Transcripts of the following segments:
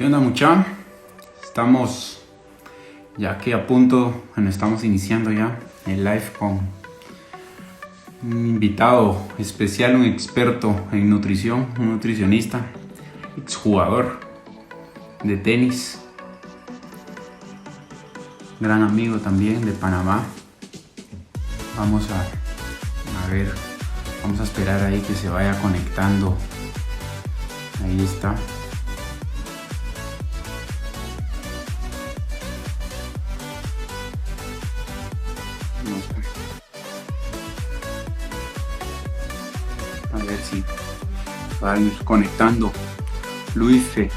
¿Qué onda, mucha? Estamos ya que a punto, bueno, estamos iniciando ya el live con un invitado especial, un experto en nutrición, un nutricionista, exjugador de tenis, gran amigo también de Panamá. Vamos a ver, vamos a esperar ahí que se vaya conectando. Ahí está. A ver si va a ir conectando Luis. Ahí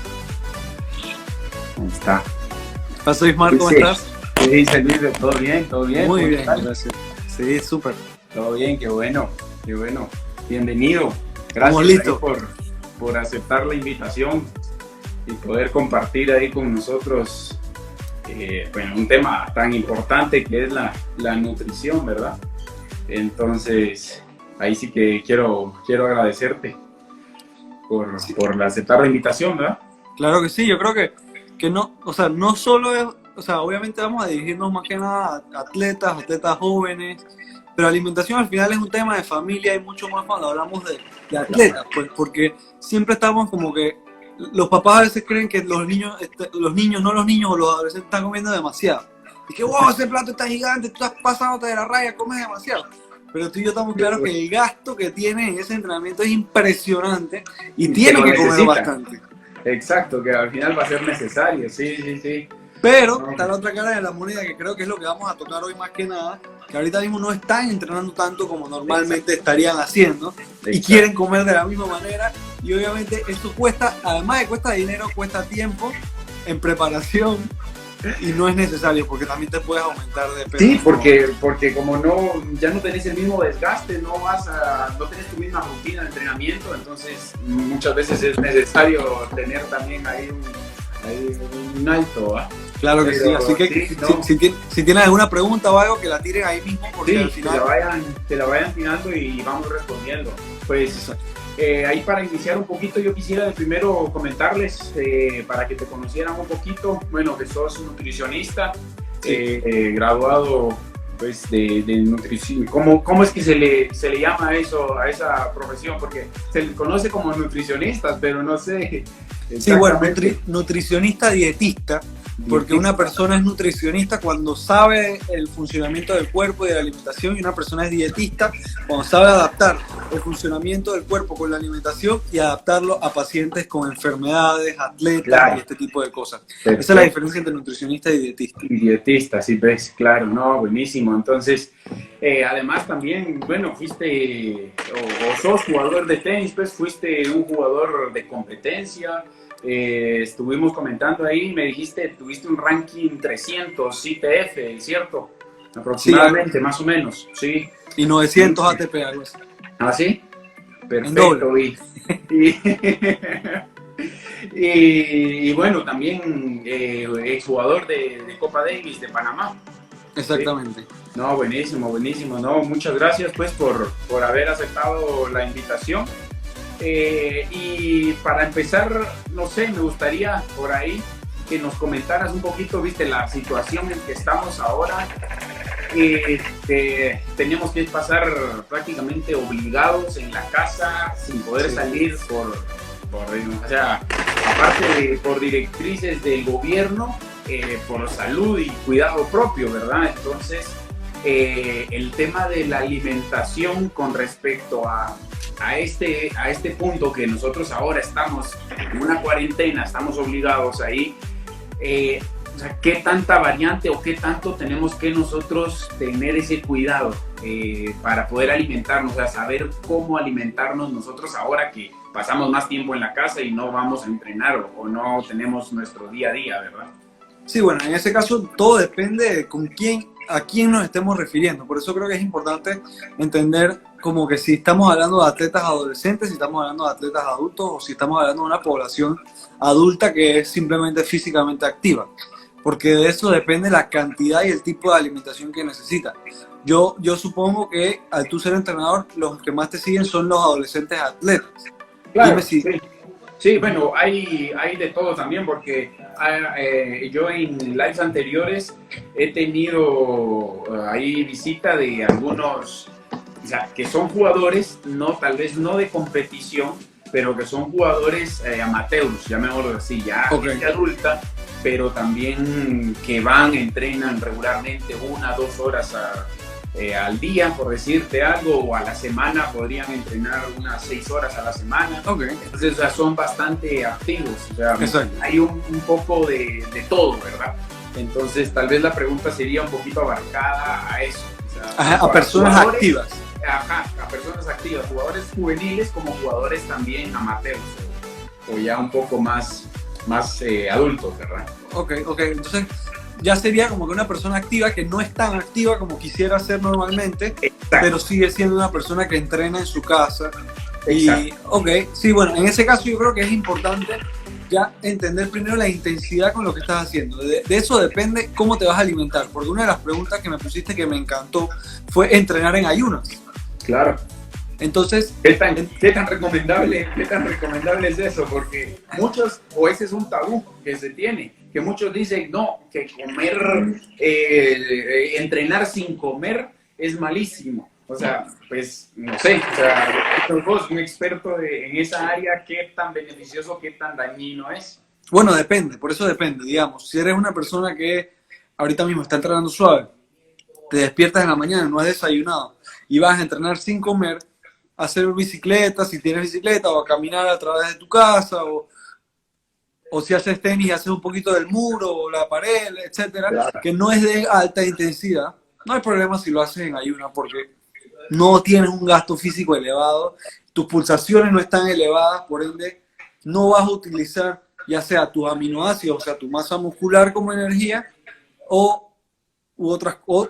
está. ¿Qué pasa, Ismar? ¿Cómo estás? ¿Qué dice Luis? ¿Todo bien? ¿Todo bien? Muy bien, estás? gracias. Sí, súper. Todo bien, qué bueno, qué bueno. Bienvenido. Gracias listo. por aceptar la invitación y poder compartir ahí con nosotros bueno, un tema tan importante que es la nutrición, ¿verdad? Entonces, ahí sí que quiero agradecerte por aceptar la invitación, ¿verdad? Claro que sí, yo creo que no, o sea, no solo es, o sea, obviamente vamos a dirigirnos más que nada a atletas jóvenes, pero alimentación al final es un tema de familia y mucho más cuando hablamos de atletas, pues, porque siempre estamos como que los papás a veces creen que los niños o los adolescentes están comiendo demasiado. Y que, wow, ese plato está gigante, tú estás pasándote de la raya, comes demasiado. Pero tú y yo estamos claros que el gasto que tiene en ese entrenamiento es impresionante y tiene que comer bastante. Exacto, que al final va a ser necesario, sí. Pero está la otra cara de la moneda, que creo que es lo que vamos a tocar hoy más que nada, que ahorita mismo no están entrenando tanto como normalmente estarían haciendo y quieren comer de la misma manera, y obviamente esto cuesta, además de cuesta dinero, cuesta tiempo en preparación y no es necesario porque también te puedes aumentar de peso. Sí, porque como ya no tenés el mismo desgaste, no tenés tu misma rutina de entrenamiento, entonces muchas veces es necesario tener también ahí un alto, ¿va? Claro que sí, así que sí, no. si tienen alguna pregunta o algo, que la tiren ahí mismo, porque sí, al final te la vayan tirando y vamos respondiendo. Pues ahí para iniciar un poquito, yo quisiera primero comentarles, para que te conocieran un poquito, bueno, que sos nutricionista, graduado pues de nutrición. ¿Cómo es que se le llama eso a esa profesión? Porque se le conoce como nutricionistas, pero no sé. Sí, bueno, nutricionista dietista, porque una persona es nutricionista cuando sabe el funcionamiento del cuerpo y de la alimentación, y una persona es dietista cuando sabe adaptar el funcionamiento del cuerpo con la alimentación y adaptarlo a pacientes con enfermedades, atletas, claro, y este tipo de cosas. Perfecto. Esa es la diferencia entre nutricionista y dietista. Dietista, sí, ves, claro, no, buenísimo. Entonces, además también, bueno, fuiste o sos jugador de tenis, pues fuiste un jugador de competencia. Estuvimos comentando ahí, me dijiste, tuviste un ranking 300 ITF, ¿cierto? Aproximadamente, sí, más o menos, sí. Y 900 ATP, algo así. ¿Ah, sí? Perfecto. Y bueno, también exjugador de Copa Davis de Panamá. Exactamente. ¿Sí? No, buenísimo. No, muchas gracias pues por haber aceptado la invitación. Y para empezar, no sé, me gustaría por ahí que nos comentaras un poquito, viste, la situación en que estamos ahora. Teníamos que pasar prácticamente obligados en la casa, sin poder salir o sea, aparte por directrices del gobierno, por salud y cuidado propio, ¿verdad? Entonces, el tema de la alimentación con respecto a este punto que nosotros ahora estamos en una cuarentena, estamos obligados ahí, o sea, ¿qué tanta variante o qué tanto tenemos que nosotros tener ese cuidado para poder alimentarnos, o sea, saber cómo alimentarnos nosotros ahora que pasamos más tiempo en la casa y no vamos a entrenar o no tenemos nuestro día a día, ¿verdad? Sí, bueno, en ese caso todo depende de a quién nos estemos refiriendo. Por eso creo que es importante entender como que si estamos hablando de atletas adolescentes, si estamos hablando de atletas adultos o si estamos hablando de una población adulta que es simplemente físicamente activa. Porque de eso depende la cantidad y el tipo de alimentación que necesita. Yo supongo que al tú ser entrenador, los que más te siguen son los adolescentes atletas. Claro, Dime si, sí. Sí, bueno, hay de todo también, porque yo en lives anteriores he tenido ahí visita de algunos, o sea, que son jugadores, no, tal vez no de competición, pero que son jugadores amateurs, llamémoslo así, ya gente adulta, pero también que van, entrenan regularmente 1 a 2 horas al día, por decirte algo, o a la semana podrían entrenar unas 6 horas a la semana. Entonces, o sea, son bastante activos, o sea, hay un poco de todo, ¿verdad? Entonces, tal vez la pregunta sería un poquito abarcada a eso. O sea, a personas activas. Ajá, a personas activas, jugadores juveniles como jugadores también amateurs, o ya un poco más adultos, ¿verdad? Ok, entonces ya sería como que una persona activa que no es tan activa como quisiera ser normalmente, pero sigue siendo una persona que entrena en su casa. Y, sí, bueno, en ese caso yo creo que es importante ya entender primero la intensidad con lo que estás haciendo. De eso depende cómo te vas a alimentar, porque una de las preguntas que me pusiste que me encantó fue entrenar en ayunas. Claro. Entonces, ¿Qué tan recomendable es eso? Porque muchos, o ese es un tabú que se tiene, que muchos dicen, no, que entrenar sin comer es malísimo. O sea, pues, no sé, o sea, vos, un experto en esa área, ¿qué tan beneficioso, qué tan dañino es? Bueno, depende, por eso depende, digamos. Si eres una persona que ahorita mismo está entrenando suave, te despiertas en la mañana, no has desayunado, y vas a entrenar sin comer, a hacer bicicleta, si tienes bicicleta, o a caminar a través de tu casa, o si haces tenis y haces un poquito del muro, o la pared, etcétera, claro, que no es de alta intensidad, no hay problema si lo haces en ayunas, porque no tienes un gasto físico elevado, tus pulsaciones no están elevadas, por ende, no vas a utilizar ya sea tus aminoácidos, o sea, tu masa muscular como energía, o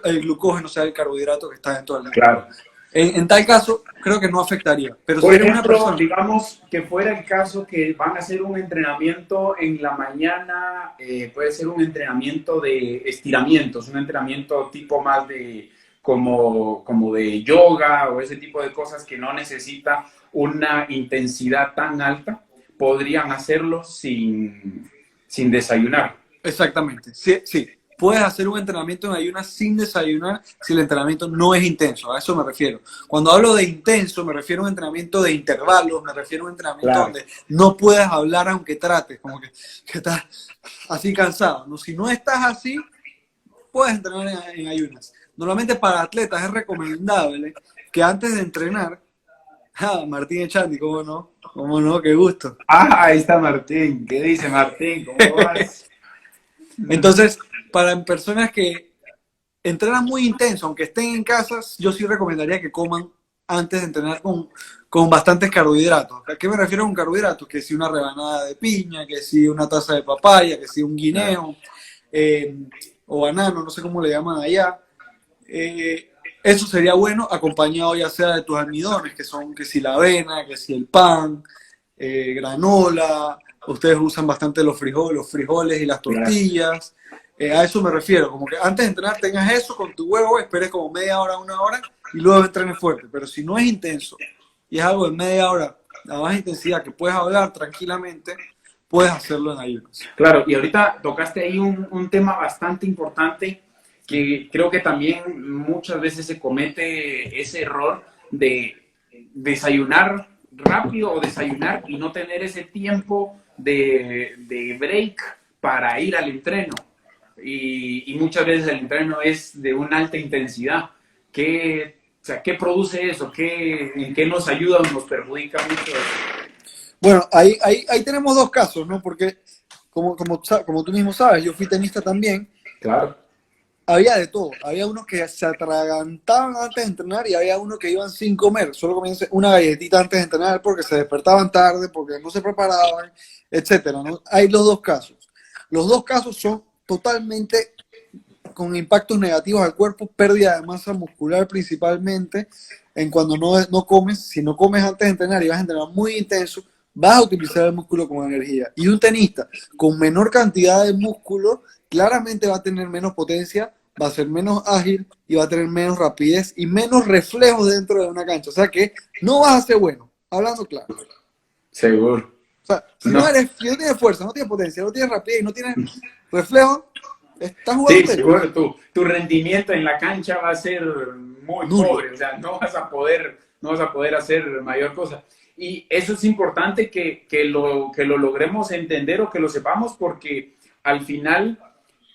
el glucógeno, o sea, el carbohidrato que está dentro del músculo. Claro. En tal caso, creo que no afectaría. Pero por si ejemplo, una persona... digamos que fuera el caso que van a hacer un entrenamiento en la mañana, puede ser un entrenamiento de estiramientos, un entrenamiento tipo más de como de yoga o ese tipo de cosas que no necesita una intensidad tan alta, podrían hacerlo sin desayunar. Exactamente, sí. Puedes hacer un entrenamiento en ayunas sin desayunar si el entrenamiento no es intenso, a eso me refiero. Cuando hablo de intenso, me refiero a un entrenamiento de intervalos, me refiero a un entrenamiento donde no puedes hablar aunque trates, como que estás así cansado. ¿No? Si no estás así, puedes entrenar en ayunas. Normalmente para atletas es recomendable que antes de entrenar, Martín Echandi, ¿cómo no? ¿Cómo no? Qué gusto. Ahí está Martín. ¿Qué dice Martín? ¿Cómo vas? Entonces, para personas que entrenan muy intenso, aunque estén en casas, yo sí recomendaría que coman antes de entrenar con bastantes carbohidratos. ¿A qué me refiero con carbohidratos? Que si una rebanada de piña, que si una taza de papaya, que si un guineo, o banano, no sé cómo le llaman allá. Eso sería bueno acompañado ya sea de tus almidones, que son que si la avena, que si el pan, granola. Ustedes usan bastante los frijoles y las tortillas. A eso me refiero, como que antes de entrenar tengas eso con tu huevo, esperes como media hora, 1 hora y luego entrenes fuerte. Pero si no es intenso y es algo de media hora, a baja intensidad, que puedes hablar tranquilamente, puedes hacerlo en ayunas. Claro, y ahorita tocaste ahí un tema bastante importante que creo que también muchas veces se comete ese error de desayunar rápido o desayunar y no tener ese tiempo de break para ir al entreno. Y muchas veces el entreno es de una alta intensidad. ¿Qué produce eso? ¿En qué nos ayuda o nos perjudica mucho eso? Bueno, ahí tenemos dos casos, ¿no? Porque como tú mismo sabes, yo fui tenista también. Claro. Había de todo. Había unos que se atragantaban antes de entrenar y había unos que iban sin comer. Solo comían una galletita antes de entrenar porque se despertaban tarde, porque no se preparaban, etcétera, ¿no? Hay los dos casos. Los dos casos son totalmente con impactos negativos al cuerpo, pérdida de masa muscular principalmente, en cuando no comes. Si no comes antes de entrenar y vas a entrenar muy intenso, vas a utilizar el músculo como energía. Y un tenista con menor cantidad de músculo claramente va a tener menos potencia, va a ser menos ágil y va a tener menos rapidez y menos reflejos dentro de una cancha. O sea que no vas a ser bueno, hablando claro. Seguro. sea, si no tienes fuerza, no tienes potencia, no tienes rapidez y no tienes reflejo, estás jugando. Sí, seguro, tu rendimiento en la cancha va a ser muy pobre, o sea, no vas a poder hacer mayor cosa. Y eso es importante que lo logremos entender o que lo sepamos, porque al final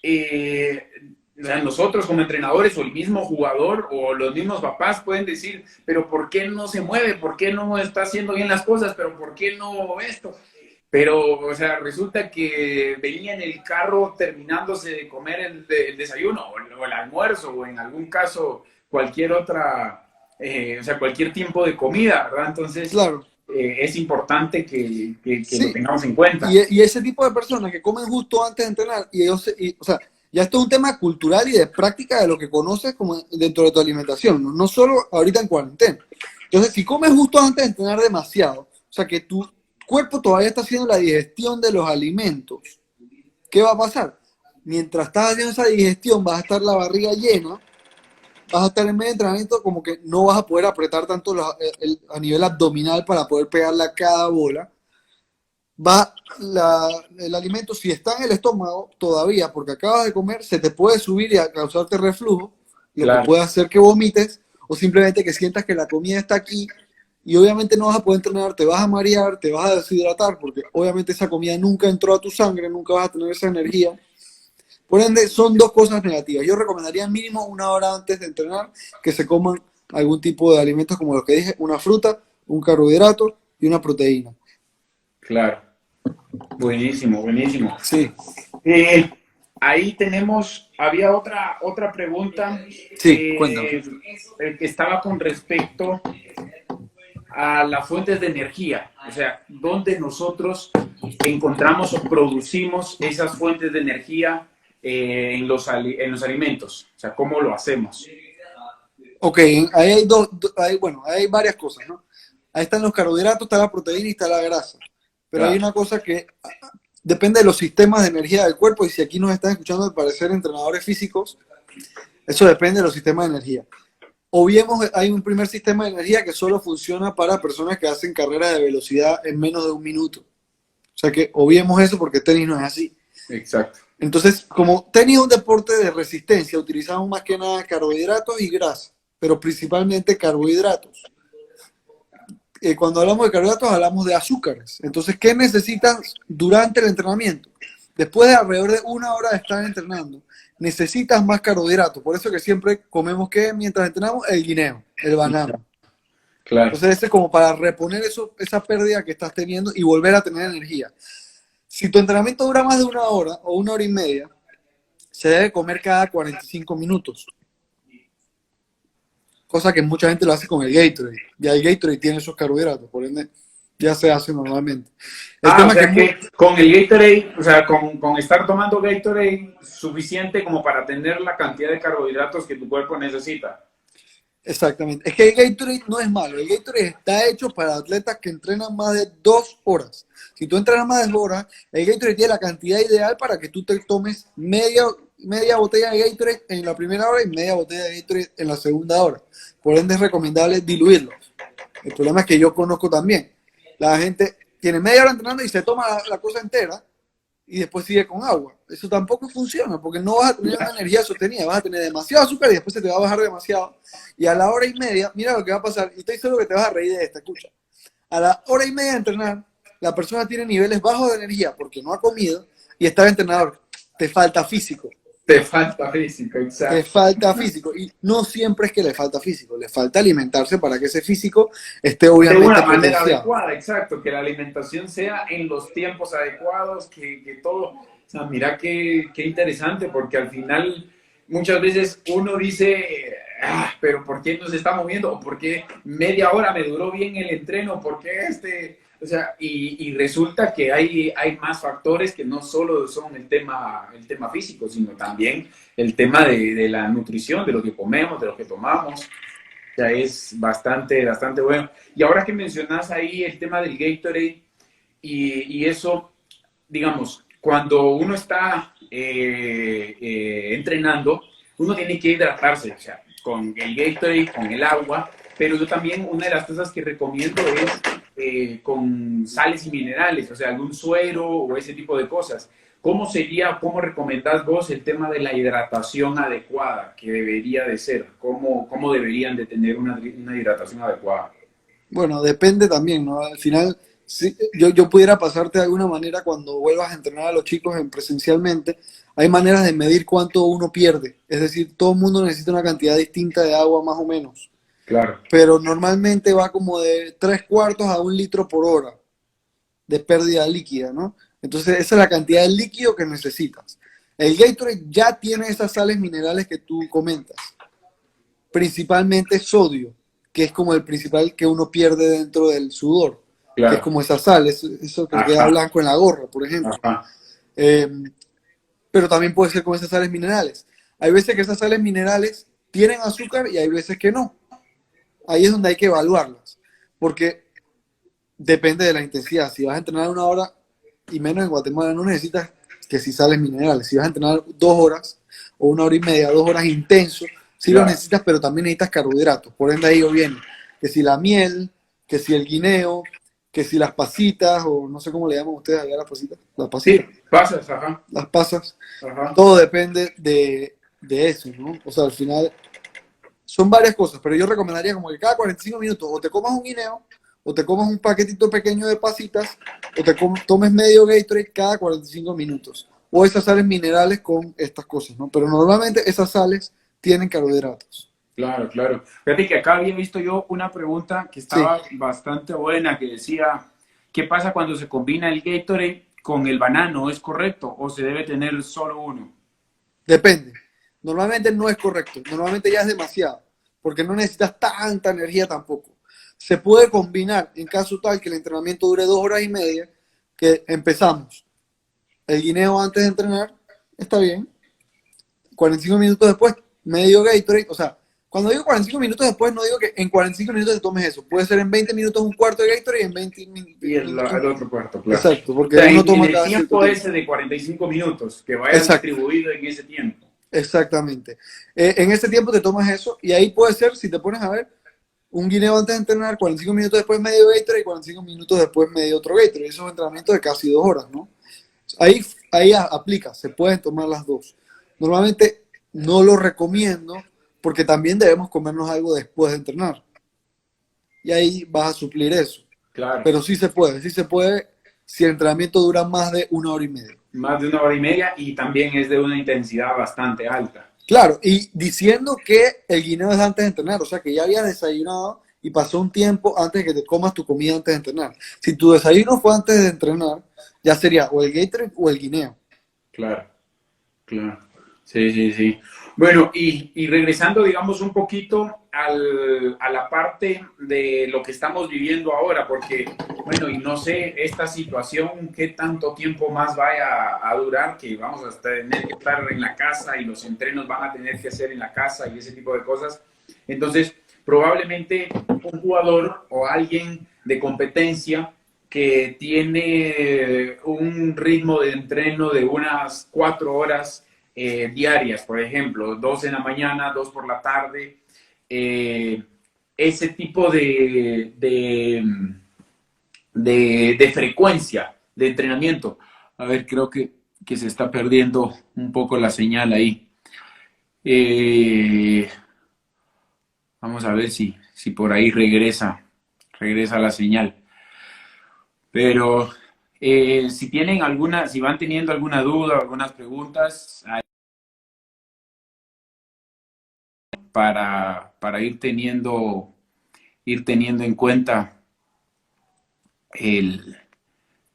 o sea, nosotros como entrenadores o el mismo jugador o los mismos papás pueden decir, pero ¿por qué no se mueve? ¿Por qué no está haciendo bien las cosas? ¿Pero por qué no esto? Pero, o sea, resulta que venía en el carro terminándose de comer el desayuno o el almuerzo, o en algún caso cualquier otra, o sea, cualquier tiempo de comida, ¿verdad? Entonces, claro, es importante que sí, lo tengamos en cuenta. Y ese tipo de personas que comen justo antes de entrenar, o sea, ya esto es un tema cultural y de práctica de lo que conoces como dentro de tu alimentación, no solo ahorita en cuarentena. Entonces, si comes justo antes de entrenar demasiado, o sea, que tu cuerpo todavía está haciendo la digestión de los alimentos, ¿qué va a pasar? Mientras estás haciendo esa digestión, vas a estar la barriga llena, vas a estar en medio de entrenamiento como que no vas a poder apretar tanto a nivel abdominal para poder pegarle a cada bola. El alimento, si está en el estómago todavía, porque acabas de comer, se te puede subir y a causarte reflujo, lo que puede hacer que vomites, o simplemente que sientas que la comida está aquí, y obviamente no vas a poder entrenar, te vas a marear, te vas a deshidratar, porque obviamente esa comida nunca entró a tu sangre, nunca vas a tener esa energía. Por ende, son dos cosas negativas. Yo recomendaría mínimo 1 hora antes de entrenar que se coman algún tipo de alimentos como los que dije, una fruta, un carbohidrato y una proteína. Claro. Buenísimo, buenísimo. Sí. Ahí había otra pregunta. Sí, cuéntame. Que estaba con respecto a las fuentes de energía. O sea, ¿dónde nosotros encontramos o producimos esas fuentes de energía en los alimentos? O sea, ¿cómo lo hacemos? Ok, ahí hay varias cosas, ¿no? Ahí están los carbohidratos, está la proteína y está la grasa. Pero hay una cosa que depende de los sistemas de energía del cuerpo, y si aquí nos están escuchando al parecer entrenadores físicos, eso depende de los sistemas de energía. Hay un primer sistema de energía que solo funciona para personas que hacen carreras de velocidad en menos de 1 minuto. O sea que obviemos eso porque tenis no es así. Exacto. Entonces, como tenis es un deporte de resistencia, utilizamos más que nada carbohidratos y grasa, pero principalmente carbohidratos. Cuando hablamos de carbohidratos hablamos de azúcares. Entonces, ¿qué necesitas durante el entrenamiento? Después de alrededor de 1 hora de estar entrenando, necesitas más carbohidratos. Por eso que siempre comemos, ¿qué? Mientras entrenamos, el guineo, el banano. Claro. Entonces, ese es como para reponer esa pérdida que estás teniendo y volver a tener energía. Si tu entrenamiento dura más de 1 hora o 1 hora y media, se debe comer cada 45 minutos. Cosa que mucha gente lo hace con el Gatorade. Ya el Gatorade tiene esos carbohidratos, por ende ya se hace normalmente. O sea que con el Gatorade, o sea, con estar tomando Gatorade suficiente como para tener la cantidad de carbohidratos que tu cuerpo necesita. Exactamente. Es que el Gatorade no es malo. El Gatorade está hecho para atletas que entrenan más de 2 horas. Si tú entrenas más de 2 horas, el Gatorade tiene la cantidad ideal para que tú te tomes media botella de Gatorade en la primera hora y media botella de Gatorade en la segunda hora. Por ende es recomendable diluirlo. El problema es que yo conozco también. La gente tiene media hora entrenando y se toma la cosa entera y después sigue con agua. Eso tampoco funciona porque no vas a tener una energía sostenida. Vas a tener demasiado azúcar y después se te va a bajar demasiado. Y a la hora y media, mira lo que va a pasar. Y estoy seguro que te vas a reír de esta, escucha. A la hora y media de entrenar, la persona tiene niveles bajos de energía porque no ha comido y está el entrenador. Te falta físico. Te falta físico, exacto. Te falta físico. Y no siempre es que le falta físico, le falta alimentarse para que ese físico esté obviamente de una manera adecuada, exacto. Que la alimentación sea en los tiempos adecuados, que todo. O sea, mira qué interesante, porque al final muchas veces uno dice, pero ¿por qué no se está moviendo? ¿O por qué media hora me duró bien el entreno? ¿Por qué O sea, y resulta que hay más factores que no solo son el tema físico, sino también el tema de la nutrición, de lo que comemos, de lo que tomamos. O sea, es bastante bueno. Y ahora que mencionas ahí el tema del Gatorade y eso, digamos, cuando uno está entrenando, uno tiene que hidratarse, o sea, con el Gatorade, con el agua, pero yo también una de las cosas que recomiendo es con sales y minerales, o sea, algún suero o ese tipo de cosas. ¿Cómo recomendás vos el tema de la hidratación adecuada que debería de ser? ¿Cómo deberían de tener una hidratación adecuada? Bueno, depende también, ¿no? Al final, si yo pudiera pasarte de alguna manera cuando vuelvas a entrenar a los chicos presencialmente, hay maneras de medir cuánto uno pierde. Es decir, todo el mundo necesita una cantidad distinta de agua más o menos. Claro. Pero normalmente va como de 3/4 a 1 litro por hora de pérdida líquida, ¿no? Entonces esa es la cantidad de líquido que necesitas. El Gatorade ya tiene esas sales minerales que tú comentas, principalmente sodio, que es como el principal que uno pierde dentro del sudor, que es Claro. como esa sal, eso que queda Ajá, blanco en la gorra, por ejemplo. ajá. Eh, pero también puede ser con esas sales minerales. Hay veces que esas sales minerales tienen azúcar y hay veces que no. Ahí es donde hay que evaluarlas, porque depende de la intensidad. Si vas a entrenar 1 hora, y menos en Guatemala, no necesitas que si sales minerales. Si vas a entrenar 2 horas o 1 hora y media, 2 horas intenso, sí lo Claro. necesitas, pero también necesitas carbohidratos. Por ende ahí viene que si la miel, que si el guineo, que si las pasitas, o no sé cómo le llaman ustedes allá las pasitas, Sí, pasas, ajá, las pasas, ajá. todo depende de eso, ¿no? O sea, al final son varias cosas, pero yo recomendaría como que cada 45 minutos o te comas un guineo, o te comas un paquetito pequeño de pasitas, o te tomes medio Gatorade cada 45 minutos. O esas sales minerales con estas cosas, ¿no? Pero normalmente esas sales tienen carbohidratos. Claro, claro. Fíjate que acá había visto yo una pregunta que Sí, estaba bastante buena, que decía, ¿qué pasa cuando se combina el Gatorade con el banano? ¿Es correcto o se debe tener solo uno? depende. Normalmente no es correcto. Normalmente ya es demasiado, porque no necesitas tanta energía tampoco. Se puede combinar en caso tal que el entrenamiento dure 2 horas y media, que empezamos. El guineo antes de entrenar, está bien. 45 minutos después, medio Gatorade. O sea, cuando digo 45 minutos después, no digo que en 45 minutos te tomes eso. Puede ser en 20 minutos un cuarto de Gatorade y en 20 Y minutos. el otro cuarto, claro. Exacto, O porque sea, uno en toma el cada cierto tiempo tiempo. ese de 45 minutos, que vaya Exacto, distribuido en ese tiempo. exactamente. En ese tiempo te tomas eso y ahí puede ser, si te pones a ver, un guineo antes de entrenar, 45 minutos después medio Gatorade y 45 minutos después medio otro Gatorade. Eso es un entrenamiento de casi 2 horas, ¿no? Ahí aplica, se pueden tomar las dos. Normalmente no lo recomiendo porque también debemos comernos algo después de entrenar. Y ahí vas a suplir eso. Claro. Pero sí se puede si el entrenamiento dura más de 1 hora y media. Más de 1 hora y media y también es de una intensidad bastante alta. Claro, y diciendo que el guineo es antes de entrenar, o sea que ya habías desayunado y pasó un tiempo antes de que te comas tu comida antes de entrenar. Si tu desayuno fue antes de entrenar, ya sería o el Gatorade o el guineo. Claro, claro. Sí, sí, sí. Bueno, y regresando, digamos, un poquito a la parte de lo que estamos viviendo ahora, porque, bueno, y no sé esta situación qué tanto tiempo más vaya a durar, que vamos a tener que estar en la casa y los entrenos van a tener que hacer en la casa y ese tipo de cosas. Entonces, probablemente un jugador o alguien de competencia que tiene un ritmo de entreno de unas 4 horas diarias, por ejemplo, 2 en la mañana, 2 por la tarde, ese tipo de frecuencia de entrenamiento. A ver, creo que se está perdiendo un poco la señal ahí. Eh, Vamos a ver si por ahí regresa la señal. Pero si tienen alguna, si van teniendo alguna duda o algunas preguntas para ir teniendo en cuenta el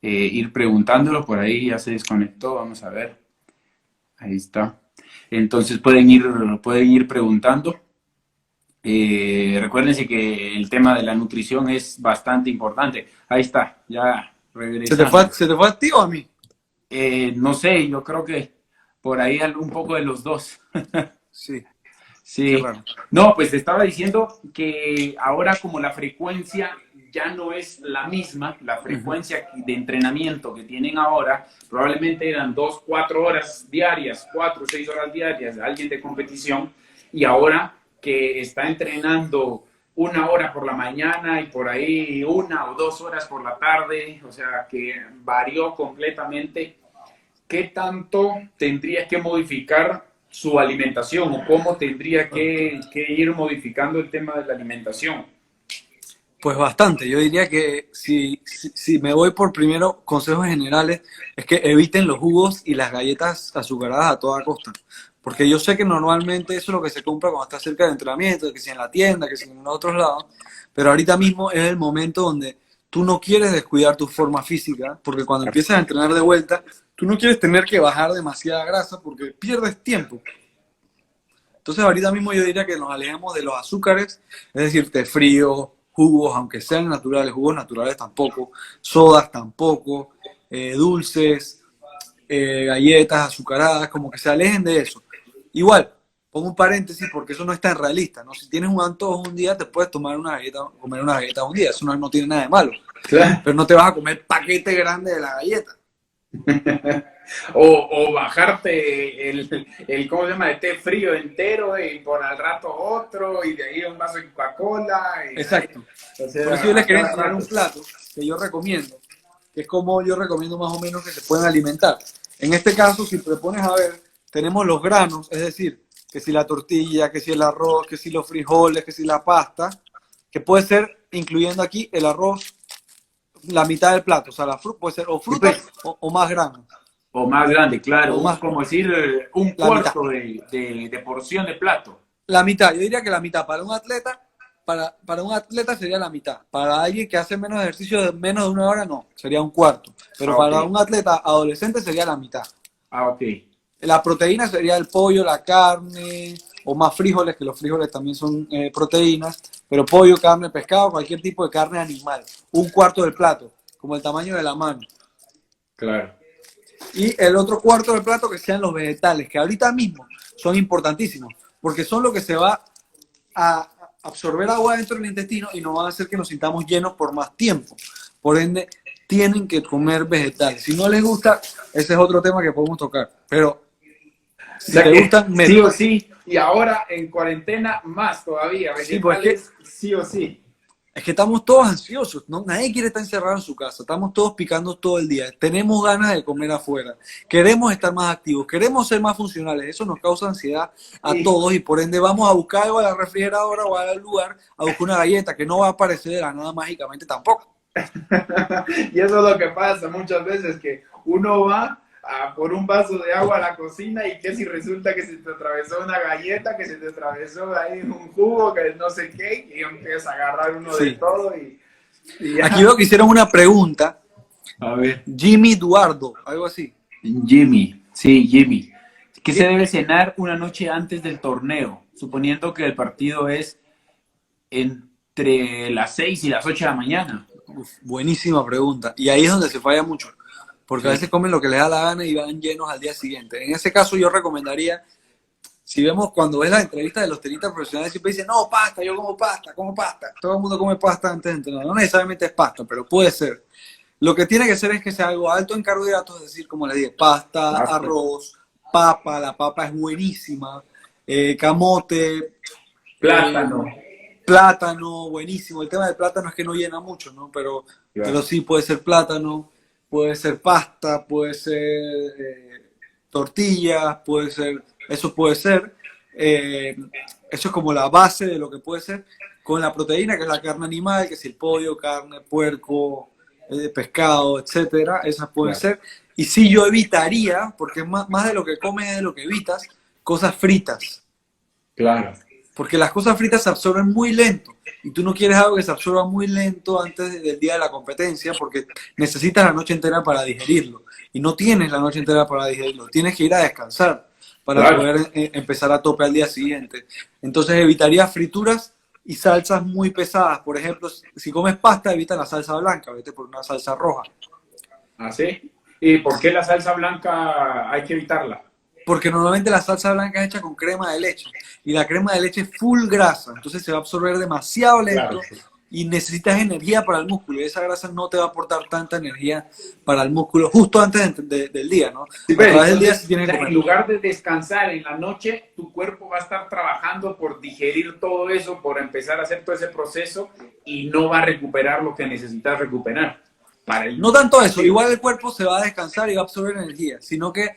ir preguntándolo, por ahí ya se desconectó, vamos a ver, ahí está. Entonces pueden ir preguntando. Recuérdense que el tema de la nutrición es bastante importante. Ahí está, ya regresando. ¿Se te fue a ti o a mí? No sé, yo creo que por ahí un poco de los dos. Sí, qué Sí, raro. no, pues te estaba diciendo que ahora como la frecuencia ya no es la misma, la Ujú. frecuencia de entrenamiento que tienen ahora, probablemente eran 2, 4 horas diarias, 4, 6 horas diarias de alguien de competición, y ahora que está entrenando una hora por la mañana y por ahí 1 o 2 horas por la tarde, o sea que varió completamente. ¿Qué tanto tendría que modificar su alimentación o cómo tendría que ir modificando el tema de la alimentación? Pues bastante, yo diría que si me voy por primero consejos generales, es que eviten los jugos y las galletas azucaradas a toda costa. Porque yo sé que normalmente eso es lo que se compra cuando está cerca del entrenamiento, que si en la tienda, que si en otros lados, pero ahorita mismo es el momento donde tú no quieres descuidar tu forma física, porque cuando empiezas a entrenar de vuelta, tú no quieres tener que bajar demasiada grasa porque pierdes tiempo. Entonces ahorita mismo yo diría que nos alejemos de los azúcares, es decir, té frío, jugos, aunque sean naturales, jugos naturales tampoco, sodas tampoco, dulces, galletas azucaradas, como que se alejen de eso. Igual, pongo un paréntesis porque eso no es tan realista, ¿no? Si tienes un antojo un día, te puedes tomar una galleta, comer una galleta un día, eso no tiene nada de malo. Claro. Pero no te vas a comer paquete grande de la galleta. O bajarte ¿cómo se llama? El té frío entero y por al rato otro y de ahí un vaso de Coca-Cola. Exacto. O sea, por eso yo les quería enseñar un plato que yo recomiendo, que es como yo recomiendo más o menos que se pueden alimentar. En este caso, si te pones a ver, tenemos los granos, es decir, que si la tortilla, que si el arroz, que si los frijoles, que si la pasta, que puede ser, incluyendo aquí el arroz, la mitad del plato, o sea, la fruta puede ser o frutas o más granos. O más grande, claro, o más, como decir un cuarto de porción de plato. La mitad, yo diría que la mitad para un atleta, para un atleta sería la mitad. Para alguien que hace menos ejercicio de menos de 1 hora, no, sería un cuarto. Pero para un atleta adolescente sería la mitad. Ok. La proteína sería el pollo, la carne, o más frijoles, que los frijoles también son proteínas, pero pollo, carne, pescado, cualquier tipo de carne animal. Un cuarto del plato, como el tamaño de la mano. Claro. Y el otro cuarto del plato que sean los vegetales, que ahorita mismo son importantísimos, porque son lo que se va a absorber agua dentro del intestino y nos van a hacer que nos sintamos llenos por más tiempo. Por ende, tienen que comer vegetales. Si no les gusta, ese es otro tema que podemos tocar. Pero si te gustan, sí o sí. Y ahora en cuarentena más todavía. Vegetales, sí, pues sí o sí. Es que estamos todos ansiosos, ¿no? Nadie quiere estar encerrado en su casa, estamos todos picando todo el día, tenemos ganas de comer afuera, queremos estar más activos, queremos ser más funcionales, eso nos causa ansiedad a todos y por ende vamos a buscar algo a la refrigeradora o al lugar a buscar una galleta que no va a aparecer de la nada mágicamente tampoco. Y eso es lo que pasa muchas veces, que uno va por un vaso de agua a la cocina y que si resulta que se te atravesó una galleta, que se te atravesó ahí un jugo, que no sé qué, y empiezas a agarrar uno de todo y Aquí veo que hicieron una pregunta. A ver. Jimmy Eduardo, algo así. Jimmy, sí, Jimmy. ¿Qué se debe cenar una noche antes del torneo? Suponiendo que el partido es entre las 6 y las 8 de la mañana. Buenísima pregunta. Y ahí es donde se falla mucho. Porque a veces comen lo que les da la gana y van llenos al día siguiente. En ese caso yo recomendaría, si vemos cuando ves las entrevistas de los tenistas profesionales, siempre dicen, no, pasta, yo como pasta. Todo el mundo come pasta antes de entrenar. No necesariamente es pasta, pero puede ser. Lo que tiene que ser es que sea algo alto en carbohidratos, es decir, como les dije, pasta, arroz, papa, la papa es buenísima, camote, plátano, buenísimo. El tema del plátano es que no llena mucho, ¿no? Pero sí puede ser plátano. Puede ser pasta, puede ser tortillas, puede ser, eso puede ser, eso es como la base de lo que puede ser, con la proteína, que es la carne animal, que es el pollo, carne, puerco, pescado, etcétera, esas pueden ser. Y sí yo evitaría, porque más de lo que comes es de lo que evitas, cosas fritas. Claro. Porque las cosas fritas se absorben muy lento. Y tú no quieres algo que se absorba muy lento antes del día de la competencia porque necesitas la noche entera para digerirlo. Y no tienes la noche entera para digerirlo. Tienes que ir a descansar para poder empezar a tope al día siguiente. Entonces evitaría frituras y salsas muy pesadas. Por ejemplo, si comes pasta, evita la salsa blanca. Vete por una salsa roja. ¿Ah, sí? ¿Y por qué la salsa blanca hay que evitarla? Porque normalmente la salsa blanca es hecha con crema de leche y la crema de leche es full grasa, entonces se va a absorber demasiado lento y necesitas energía para el músculo, y esa grasa no te va a aportar tanta energía para el músculo justo antes del día, ¿no? Sí, A través del día entonces, sí tienes que comer. en lugar de descansar en la noche, tu cuerpo va a estar trabajando por digerir todo eso, por empezar a hacer todo ese proceso y no va a recuperar lo que necesitas recuperar. No tanto eso, igual el cuerpo se va a descansar y va a absorber energía, sino que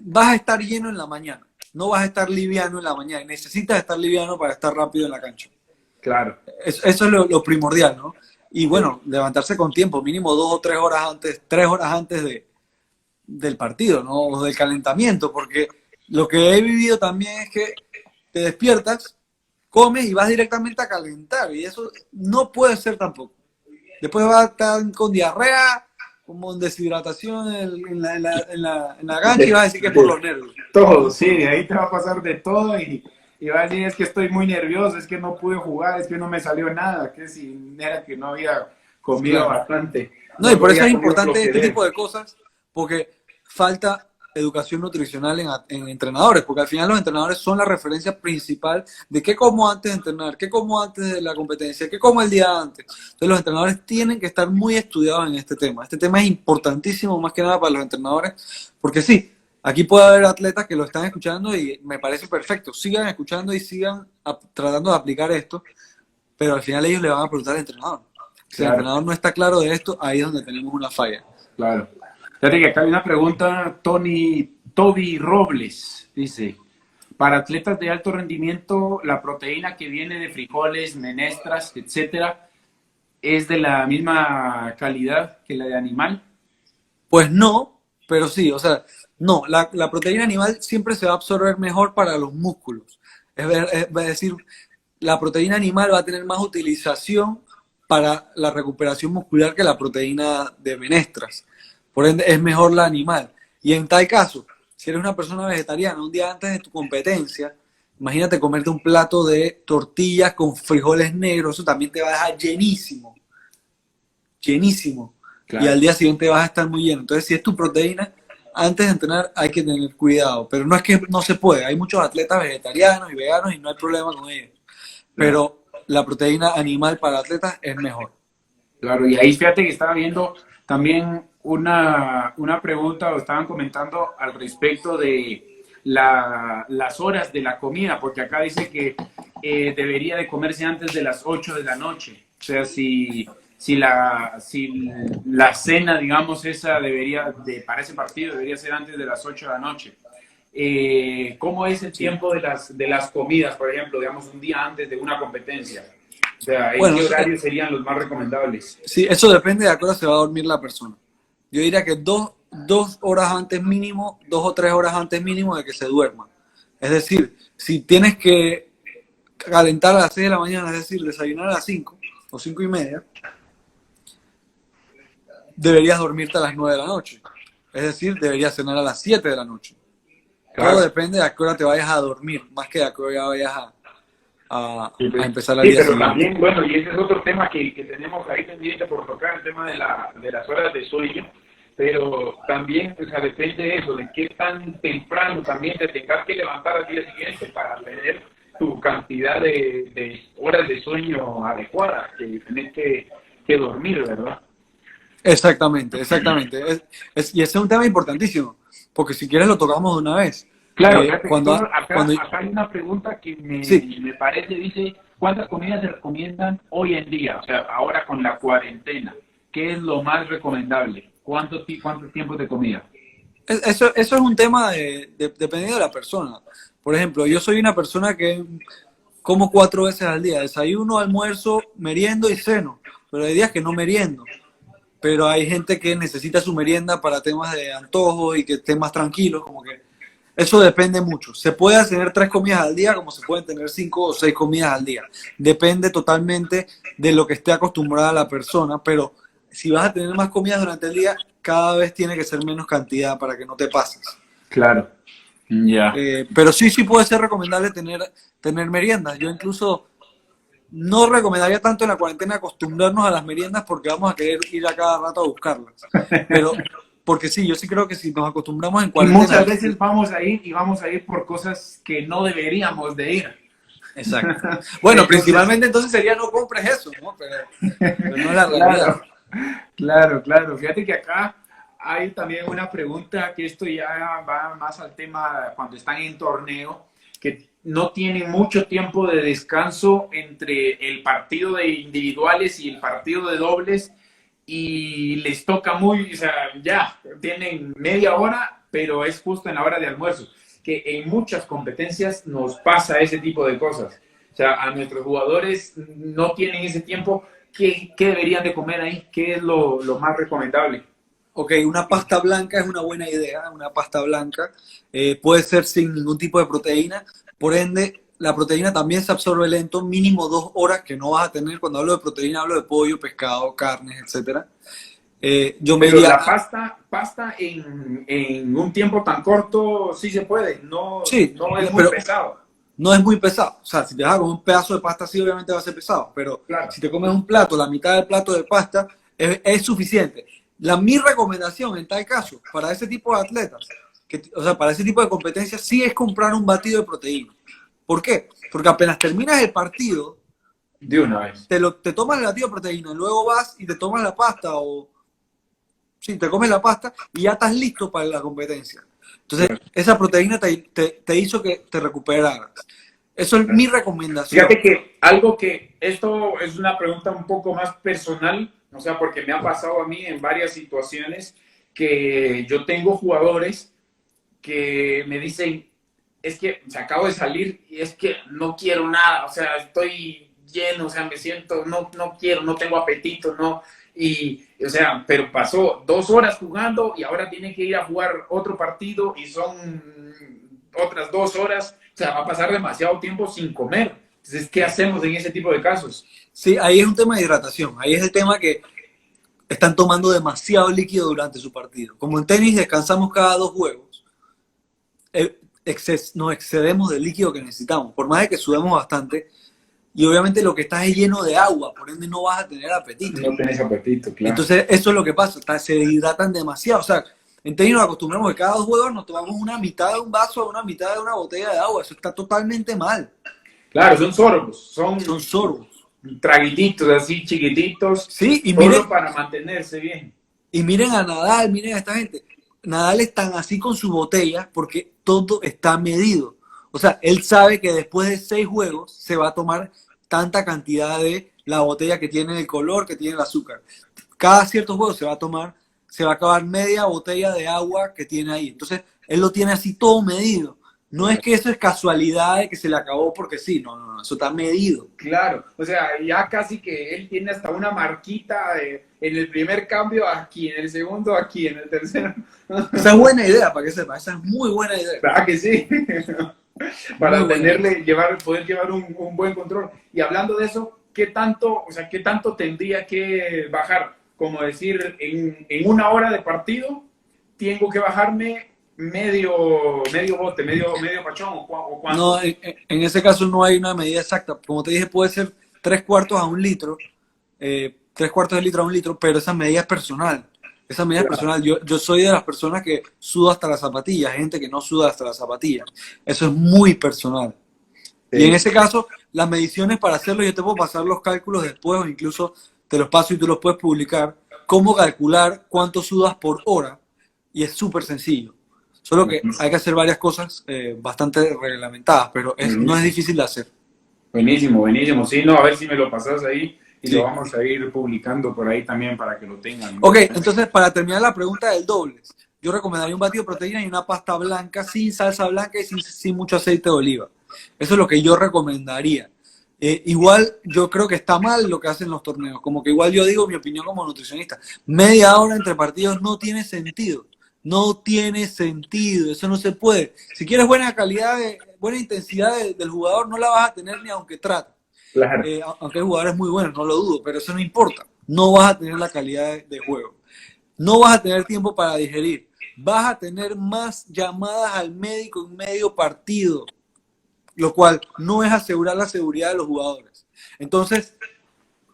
vas a estar lleno en la mañana, no vas a estar liviano en la mañana, necesitas estar liviano para estar rápido en la cancha. Claro. Eso es lo primordial, ¿no? Y bueno, levantarse con tiempo, mínimo 2 o 3 horas antes, 3 horas antes del partido, ¿no? O del calentamiento, porque lo que he vivido también es que te despiertas, comes y vas directamente a calentar, y eso no puede ser tampoco. Después vas a estar con diarrea, como en deshidratación en la cancha, y vas a decir que es por los nervios. Todo, sí, de ahí te va a pasar de todo y vas a decir es que estoy muy nervioso, es que no pude jugar, es que no me salió nada, que si era que no había comido Claro. bastante. No, y por eso es había comido lo importante que este debe. tipo de cosas, porque falta educación nutricional en entrenadores, porque al final los entrenadores son la referencia principal de qué como antes de entrenar, qué como antes de la competencia, qué como el día antes. Entonces los entrenadores tienen que estar muy estudiados en este tema. Este tema es importantísimo más que nada para los entrenadores, porque sí, aquí puede haber atletas que lo están escuchando y me parece perfecto. Sigan escuchando y sigan tratando de aplicar esto, pero al final ellos le van a preguntar al entrenador. Si el entrenador no está claro de esto, ahí es donde tenemos una falla. Claro. Fíjate que acá hay una pregunta, Toby Robles, dice, para atletas de alto rendimiento, la proteína que viene de frijoles, menestras, etcétera, ¿es de la misma calidad que la de animal? Pues no, pero sí, o sea, no, la proteína animal siempre se va a absorber mejor para los músculos. Es decir, la proteína animal va a tener más utilización para la recuperación muscular que la proteína de menestras. Por ende, es mejor la animal. Y en tal caso, si eres una persona vegetariana, un día antes de tu competencia, imagínate comerte un plato de tortillas con frijoles negros, eso también te va a dejar llenísimo. Llenísimo. Claro. Y al día siguiente vas a estar muy lleno. Entonces, si es tu proteína, antes de entrenar hay que tener cuidado. Pero no es que no se puede. Hay muchos atletas vegetarianos y veganos y no hay problema con ellos. Pero la proteína animal para atletas es mejor. Claro, y ahí fíjate que estaba viendo también una pregunta, o estaban comentando al respecto de las horas de la comida, porque acá dice que debería de comerse antes de las 8 de la noche. O sea, si la cena, digamos, esa para ese partido debería ser antes de las 8 de la noche. ¿Cómo es el tiempo de las comidas, por ejemplo, digamos, un día antes de una competencia? O sea, ¿en qué horarios serían los más recomendables? Sí, eso depende de a qué hora se va a dormir la persona. Yo diría que dos horas antes mínimo, 2 o 3 horas antes mínimo de que se duerma. Es decir, si tienes que calentar a las 6 de la mañana, es decir, desayunar a las 5 o 5:30, deberías dormirte a las 9 de la noche. Es decir, deberías cenar a las 7 de la noche. Claro. Todo depende de a qué hora te vayas a dormir, más que de a qué hora vayas a empezar la vida. Sí, pero también, bueno, y ese es otro tema que tenemos ahí pendiente por tocar, el tema de las horas de sueño, pero también, o sea, depende de eso, de qué tan temprano también te tengas que levantar al día siguiente para tener tu cantidad de horas de sueño adecuada, que tenés que dormir, ¿verdad? Exactamente. Y ese es un tema importantísimo, porque si quieres lo tocamos de una vez. Claro, acá hay una pregunta que me parece, dice, ¿cuántas comidas se recomiendan hoy en día? O sea, ahora con la cuarentena, ¿qué es lo más recomendable? ¿Cuánto tiempo de comida? Eso es un tema dependiendo de la persona. Por ejemplo, yo soy una persona que como 4 veces al día, desayuno, almuerzo, meriendo y ceno, pero hay días que no meriendo. Pero hay gente que necesita su merienda para temas de antojos y que estén más tranquilos, como que eso depende mucho. Se puede tener 3 comidas al día como se pueden tener 5 o 6 comidas al día. Depende totalmente de lo que esté acostumbrada la persona, pero si vas a tener más comidas durante el día, cada vez tiene que ser menos cantidad para que no te pases. Claro. Ya. Pero sí puede ser recomendable tener meriendas. Yo incluso no recomendaría tanto en la cuarentena acostumbrarnos a las meriendas porque vamos a querer ir a cada rato a buscarlas. Pero porque sí, yo sí creo que si nos acostumbramos en cuarentena... Y muchas veces vamos a ir por cosas que no deberíamos de ir. Exacto. Bueno, Entonces, principalmente entonces sería no compres eso, ¿no? Pero no es la realidad. claro. Fíjate que acá hay también una pregunta que esto ya va más al tema cuando están en torneo, que no tienen mucho tiempo de descanso entre el partido de individuales y el partido de dobles y les toca muy, o sea, ya tienen media hora, pero es justo en la hora de almuerzo, que en muchas competencias nos pasa ese tipo de cosas. O sea, a nuestros jugadores no tienen ese tiempo. ¿Qué deberían de comer ahí? ¿Qué es lo más recomendable? Ok, una pasta blanca es una buena idea, una pasta blanca puede ser sin ningún tipo de proteína, por ende la proteína también se absorbe lento, mínimo 2 horas que no vas a tener. Cuando hablo de proteína hablo de pollo, pescado, carnes, etcétera. Yo me Pero iría, la pasta en un tiempo tan corto sí se puede, sí, no es muy pero pesado. no es muy pesado. O sea, si te vas a comer un pedazo de pasta así obviamente va a ser pesado, pero Claro. si te comes un plato, la mitad del plato de pasta es suficiente. Mi recomendación en tal caso, para ese tipo de atletas, o sea, para ese tipo de competencias, sí es comprar un batido de proteína. ¿Por qué? Porque apenas terminas el partido, De una vez. te tomas el batido de proteína, luego vas y te tomas la pasta o sí, te comes la pasta y ya estás listo para la competencia. Entonces, esa proteína te hizo que te recuperaras. Eso es mi recomendación. Fíjate que algo que esto es una pregunta un poco más personal, o sea, porque me ha pasado a mí en varias situaciones que yo tengo jugadores que me dicen, es que se acabo de salir y es que no quiero nada, o sea, estoy lleno, o sea, me siento, no quiero, no tengo apetito, no, y, o sea, pero pasó 2 horas jugando y ahora tiene que ir a jugar otro partido y son otras 2 horas, o sea, va a pasar demasiado tiempo sin comer. Entonces, ¿qué hacemos en ese tipo de casos? Sí, ahí es un tema de hidratación. Ahí es el tema que están tomando demasiado líquido durante su partido. Como en tenis descansamos cada 2 juegos, nos excedemos del líquido que necesitamos. Por más de que sudemos bastante, y obviamente lo que estás es lleno de agua, por ende no vas a tener apetito. No tenés apetito, claro. Entonces eso es lo que pasa, se hidratan demasiado. O sea, en tenis nos acostumbramos que cada 2 juegos nos tomamos una mitad de un vaso, una mitad de una botella de agua. Eso está totalmente mal. Claro, son sorbos, Son sorbos. Traguititos así chiquititos, Sí, y solo miren, para mantenerse bien. y miren a Nadal, miren a esta gente. Nadal es tan así con su botella porque todo está medido. O sea, él sabe que después de 6 juegos se va a tomar tanta cantidad de la botella que tiene el color, que tiene el azúcar. Cada cierto juego se va a acabar media botella de agua que tiene ahí. Entonces, él lo tiene así todo medido. No es que eso es casualidad de que se le acabó porque sí, no, eso está medido. Claro, o sea, ya casi que él tiene hasta una marquita en el primer cambio aquí, en el segundo aquí, en el tercero. Esa es buena idea, para que sepa, esa es muy buena idea. ¿Verdad que sí? Para Muy buena idea. poder llevar un buen control. Y hablando de eso, ¿qué tanto tendría que bajar? Como decir, en una hora de partido, tengo que bajarme medio bote, medio pachón o cuánto. No, en ese caso no hay una medida exacta. Como te dije, puede ser 3 cuartos a 1 litro, 3 cuartos de litro a 1 litro, pero esa medida es personal. Esa medida es personal. Yo soy de las personas que sudo hasta las zapatillas, gente que no suda hasta las zapatillas. Eso es muy personal. Sí. Y en ese caso, las mediciones para hacerlo, yo te puedo pasar los cálculos después, o incluso te los paso y tú los puedes publicar, cómo calcular cuánto sudas por hora, y es súper sencillo. Solo que hay que hacer varias cosas bastante reglamentadas, pero no es difícil de hacer. Buenísimo. Sí, no, a ver si me lo pasas ahí y Sí. lo vamos a ir publicando por ahí también para que lo tengan. Ok, entonces para terminar la pregunta del dobles, yo recomendaría un batido de proteína y una pasta blanca sin salsa blanca y sin mucho aceite de oliva. Eso es lo que yo recomendaría. Igual yo creo que está mal lo que hacen los torneos, como que igual yo digo mi opinión como nutricionista, media hora entre partidos no tiene sentido. No tiene sentido, eso no se puede. Si quieres buena calidad, buena intensidad del jugador, no la vas a tener ni aunque trate. Claro. Aunque el jugador es muy bueno, no lo dudo, pero eso no importa. No vas a tener la calidad de juego. No vas a tener tiempo para digerir. Vas a tener más llamadas al médico en medio partido, lo cual no es asegurar la seguridad de los jugadores. Entonces,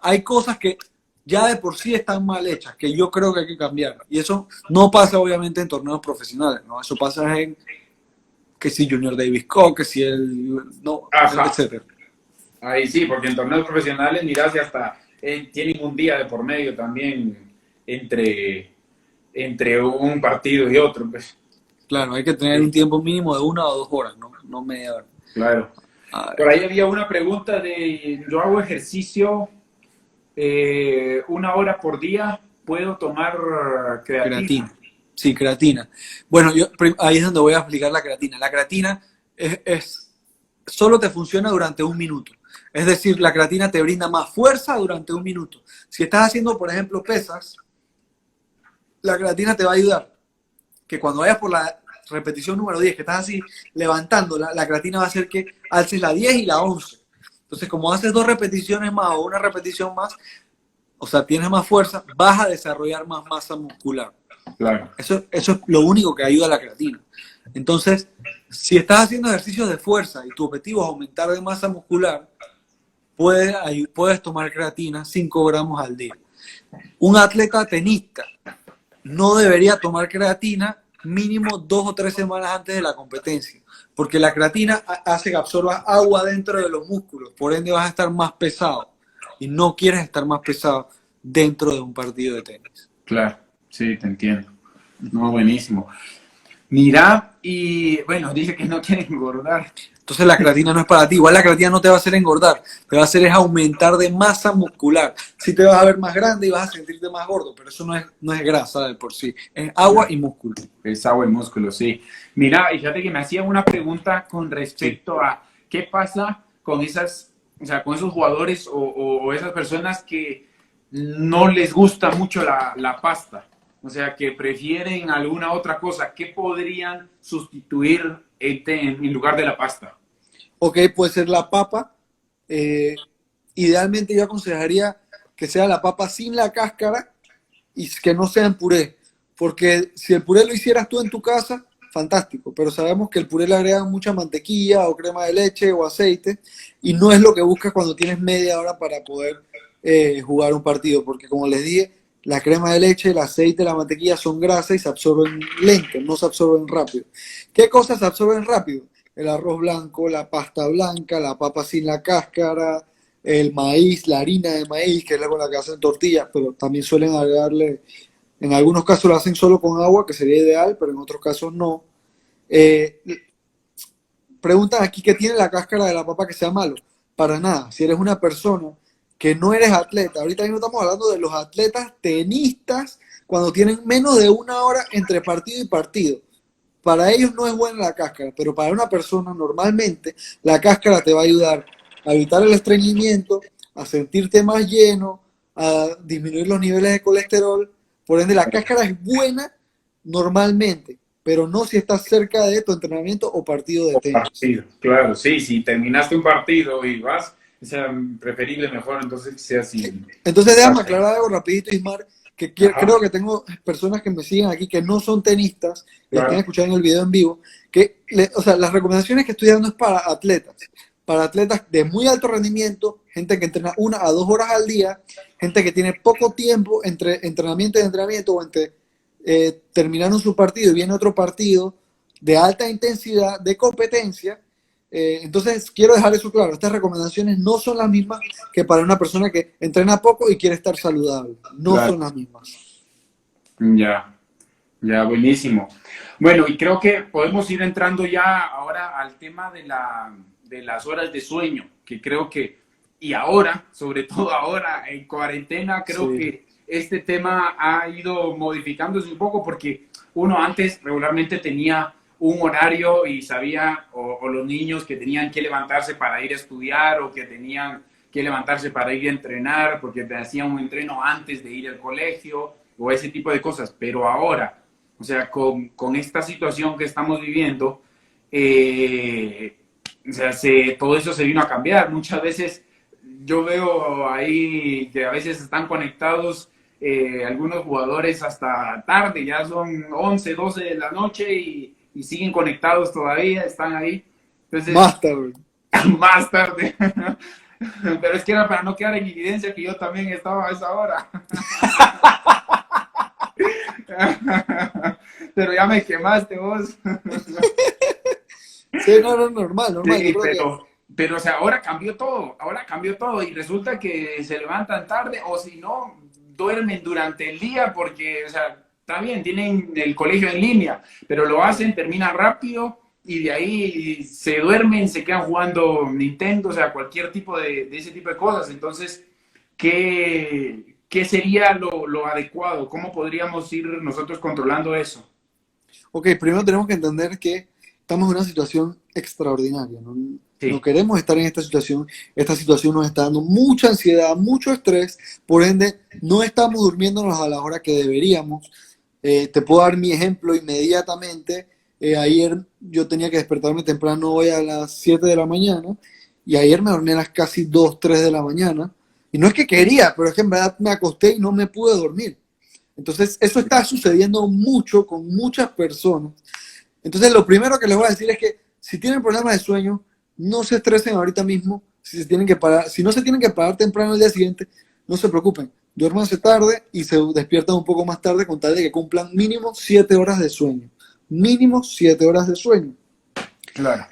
hay cosas que ya de por sí están mal hechas, que yo creo que hay que cambiar. Y eso no pasa obviamente en torneos profesionales, ¿no? Eso pasa en que si Junior Davis Cup, que si no, Ajá. etcétera. Ahí sí, porque en torneos profesionales, mirá, si hasta tienen un día de por medio también entre un partido y otro, pues. Claro, hay que tener un Sí, tiempo mínimo de 1 o 2 horas, no media hora. claro. A ver, Por ahí había una pregunta de, yo hago ejercicio 1 hora por día, ¿puedo tomar creatina. creatina? Sí, creatina. Bueno, ahí es donde voy a explicar la creatina. La creatina solo te funciona durante 1 minuto. Es decir, la creatina te brinda más fuerza durante 1 minuto. Si estás haciendo, por ejemplo, pesas, la creatina te va a ayudar. Que cuando vayas por la repetición número 10, que estás así levantando, la creatina va a hacer que alces la 10 y la 11. Entonces, como haces 2 repeticiones más o una repetición más, o sea, tienes más fuerza, vas a desarrollar más masa muscular. Claro, Eso es lo único que ayuda a la creatina. Entonces, si estás haciendo ejercicios de fuerza y tu objetivo es aumentar de masa muscular, puedes tomar creatina 5 gramos al día. Un atleta tenista no debería tomar creatina mínimo 2 o 3 semanas antes de la competencia, porque la creatina hace que absorbas agua dentro de los músculos, por ende vas a estar más pesado y no quieres estar más pesado dentro de un partido de tenis. claro, sí, te entiendo. No, buenísimo. Mira, y bueno, dice que no quiere engordar. Entonces la creatina no es para ti. Igual la creatina no te va a hacer engordar, te va a hacer es aumentar de masa muscular. Sí te vas a ver más grande y vas a sentirte más gordo, pero eso no es grasa de por sí, es agua y músculo. Es agua y músculo, sí. Mira, y fíjate que me hacía una pregunta con Sí. respecto a qué pasa con esas, o sea, con esos jugadores o esas personas que no les gusta mucho la pasta. O sea, que prefieren alguna otra cosa. ¿Qué podrían sustituir en lugar de la pasta? Ok, puede ser la papa. Idealmente yo aconsejaría que sea la papa sin la cáscara y que no sea en puré. Porque si el puré lo hicieras tú en tu casa, fantástico. Pero sabemos que el puré le agregan mucha mantequilla o crema de leche o aceite y no es lo que buscas cuando tienes media hora para poder jugar un partido. Porque como les dije, la crema de leche, el aceite, la mantequilla son grasas y se absorben lento, no se absorben rápido. ¿Qué cosas se absorben rápido? El arroz blanco, la pasta blanca, la papa sin la cáscara, el maíz, la harina de maíz, que es la con la que hacen tortillas, pero también suelen agregarle, en algunos casos lo hacen solo con agua, que sería ideal, pero en otros casos no. Eh, Preguntan aquí qué tiene la cáscara de la papa que sea malo. Para nada, si eres una persona que no eres atleta, ahorita mismo estamos hablando de los atletas tenistas cuando tienen menos de 1 hora entre partido y partido. Para ellos no es buena la cáscara, pero para una persona normalmente la cáscara te va a ayudar a evitar el estreñimiento, a sentirte más lleno, a disminuir los niveles de colesterol. Por ende, la cáscara es buena normalmente, pero no si estás cerca de tu entrenamiento o partido de O tenis. partido, claro, sí, si terminaste un partido y vas, o sea, preferible mejor entonces que sea sin Entonces, déjame pasta. aclarar algo rapidito, Ismar, que Ajá, creo que tengo personas que me siguen aquí que no son tenistas y están claro, escuchando el video en vivo, o sea, las recomendaciones que estoy dando es para atletas de muy alto rendimiento, gente que entrena 1 a 2 horas al día, gente que tiene poco tiempo entre entrenamiento y entrenamiento o entre terminaron su partido y viene otro partido de alta intensidad, de competencia. Entonces, quiero dejar eso claro, estas recomendaciones no son las mismas que para una persona que entrena poco y quiere estar saludable. No claro, son las mismas. ya, ya, buenísimo. Bueno, y creo que podemos ir entrando ya ahora al tema de las horas de sueño, que creo que, y ahora, sobre todo ahora en cuarentena, creo Sí. que este tema ha ido modificándose un poco porque uno antes regularmente tenía un horario y sabía, o los niños que tenían que levantarse para ir a estudiar o que tenían que levantarse para ir a entrenar porque te hacían un entreno antes de ir al colegio o ese tipo de cosas. Pero ahora, o sea, con esta situación que estamos viviendo, o sea, todo eso se vino a cambiar. Muchas veces yo veo ahí que a veces están conectados algunos jugadores hasta tarde, ya son 11 12 de la noche y siguen conectados todavía, están ahí. Entonces, Más tarde. más tarde. Pero es que era para no quedar en evidencia que yo también estaba a esa hora. Pero ya me quemaste vos. Sí, no, normal, normal. Yo Sí, creo que pero pero, o sea, ahora cambió todo y resulta que se levantan tarde o si no, duermen durante el día porque, o sea, está bien, tienen el colegio en línea, pero lo hacen, terminan rápido y de ahí se duermen, se quedan jugando Nintendo, o sea, cualquier tipo de ese tipo de cosas. Entonces, ¿qué sería lo adecuado? ¿Cómo podríamos ir nosotros controlando eso? Ok, primero tenemos que entender que estamos en una situación extraordinaria, ¿no? No Sí, queremos estar en esta situación nos está dando mucha ansiedad, mucho estrés, por ende no estamos durmiéndonos a la hora que deberíamos. Te puedo dar mi ejemplo inmediatamente. Ayer yo tenía que despertarme temprano hoy a las 7 de la mañana y ayer me dormí a las casi 2, 3 de la mañana. Y no es que quería, pero es que en verdad me acosté y no me pude dormir. Entonces, eso está sucediendo mucho con muchas personas. Entonces, lo primero que les voy a decir es que si tienen problemas de sueño, no se estresen ahorita mismo. Si se tienen que parar, si no se tienen que parar temprano el día siguiente, no se preocupen. Duérmanse tarde y se despiertan un poco más tarde con tal de que cumplan mínimo 7 horas de sueño. Mínimo 7 horas de sueño. claro.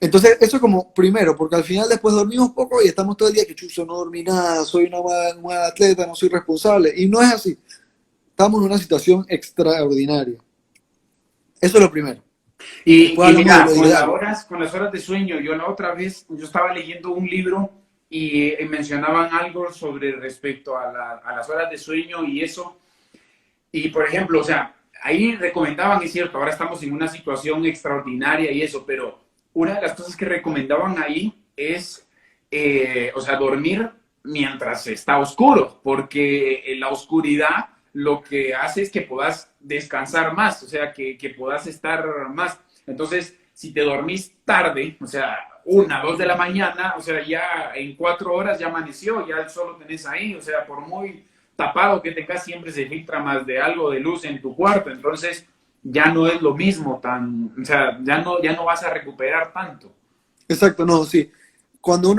Entonces, eso es como primero, porque al final después dormimos poco y estamos todo el día que chuzo, no dormí nada, soy una mala atleta, no soy responsable. Y no es así. Estamos en una situación extraordinaria. Eso es lo primero. Después Y hablamos de mira, lo ideal. con las horas de sueño, yo la otra vez, yo estaba leyendo un libro y mencionaban algo sobre respecto a las horas de sueño y eso. Y por ejemplo, o sea, ahí recomendaban, es cierto, ahora estamos en una situación extraordinaria y eso, pero una de las cosas que recomendaban ahí es, o sea, dormir mientras está oscuro, porque en la oscuridad lo que hace es que puedas descansar más, o sea, que puedas estar más. Entonces, si te dormís tarde, o sea, 1, 2 de la mañana, o sea, ya en 4 horas ya amaneció, ya el sol lo tenés ahí, o sea, por muy tapado que tengas siempre se filtra más de algo de luz en tu cuarto, entonces ya no es lo mismo tan, o sea, ya no vas a recuperar tanto. Exacto, no, sí. Cuando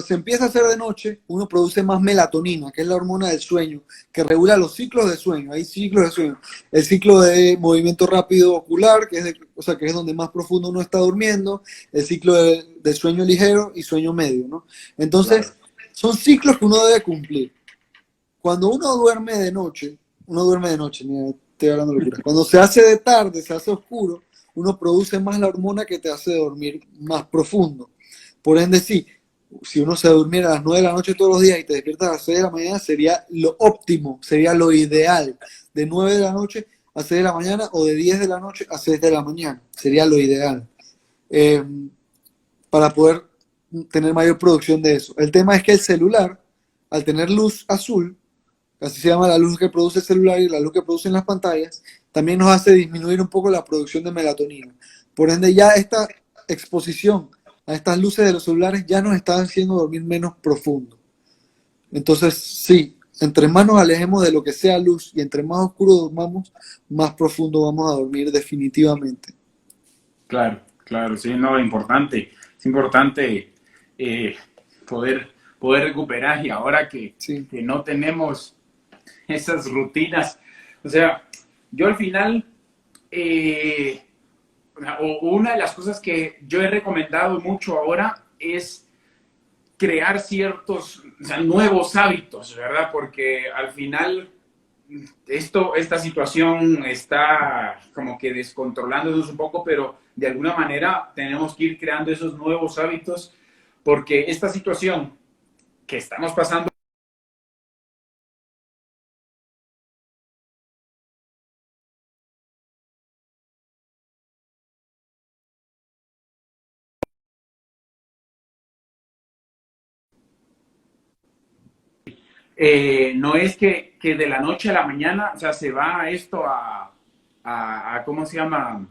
se empieza a hacer de noche, uno produce más melatonina, que es la hormona del sueño, que regula los ciclos de sueño. Hay ciclos de sueño. El ciclo de movimiento rápido ocular, o sea, que es donde más profundo uno está durmiendo. El ciclo de sueño ligero y sueño medio, ¿no? Claro. Entonces, son ciclos que uno debe cumplir. Cuando uno duerme de noche, mira, estoy hablando de locura. Cuando se hace de tarde, se hace oscuro, uno produce más la hormona que te hace dormir más profundo. Por ende, sí, si uno se durmiera a las 9 de la noche todos los días y te despiertas a las 6 de la mañana, sería lo óptimo, sería lo ideal. De 9 de la noche a 6 de la mañana o de 10 de la noche a 6 de la mañana, sería lo ideal. Eh, para poder tener mayor producción de eso. El tema es que el celular, al tener luz azul, así se llama la luz que produce el celular y la luz que producen las pantallas, también nos hace disminuir un poco la producción de melatonina. Por ende, ya esta exposición a estas luces de los celulares ya nos está haciendo dormir menos profundo. Entonces, sí, entre más nos alejemos de lo que sea luz y entre más oscuro durmamos, más profundo vamos a dormir definitivamente. Claro, claro, sí, no, es importante eh, poder recuperar y ahora Sí, que no tenemos esas rutinas, o sea, yo al final, eh, una de las cosas que yo he recomendado mucho ahora es crear ciertos, o sea, nuevos hábitos, ¿verdad? Porque al final esta situación está como que descontrolándonos un poco, pero de alguna manera tenemos que ir creando esos nuevos hábitos porque esta situación que estamos pasando no es que de la noche a la mañana, o sea, se va esto ¿cómo se llama?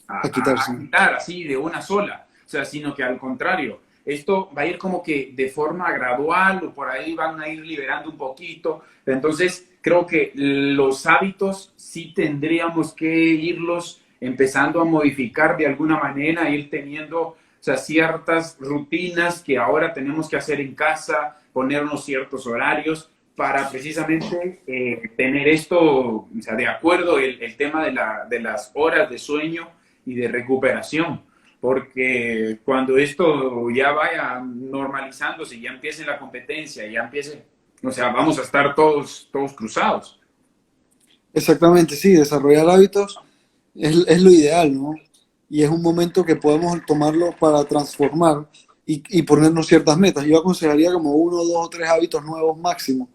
a quitarse. A quitar así de una sola, o sea, sino que al contrario, esto va a ir como que de forma gradual o por ahí van a ir liberando un poquito. Entonces, creo que los hábitos sí tendríamos que irlos empezando a modificar de alguna manera, ir teniendo, o sea, ciertas rutinas que ahora tenemos que hacer en casa, ponernos ciertos horarios para precisamente tener esto, o sea, de acuerdo el tema de las horas de sueño y de recuperación. porque cuando esto ya vaya normalizándose, ya empiece la competencia, ya empiece, o sea, vamos a estar todos cruzados. Exactamente, sí, desarrollar hábitos es lo ideal, ¿no? Y es un momento que podemos tomarlo para transformar y ponernos ciertas metas. Yo aconsejaría como uno, dos o tres hábitos nuevos máximo.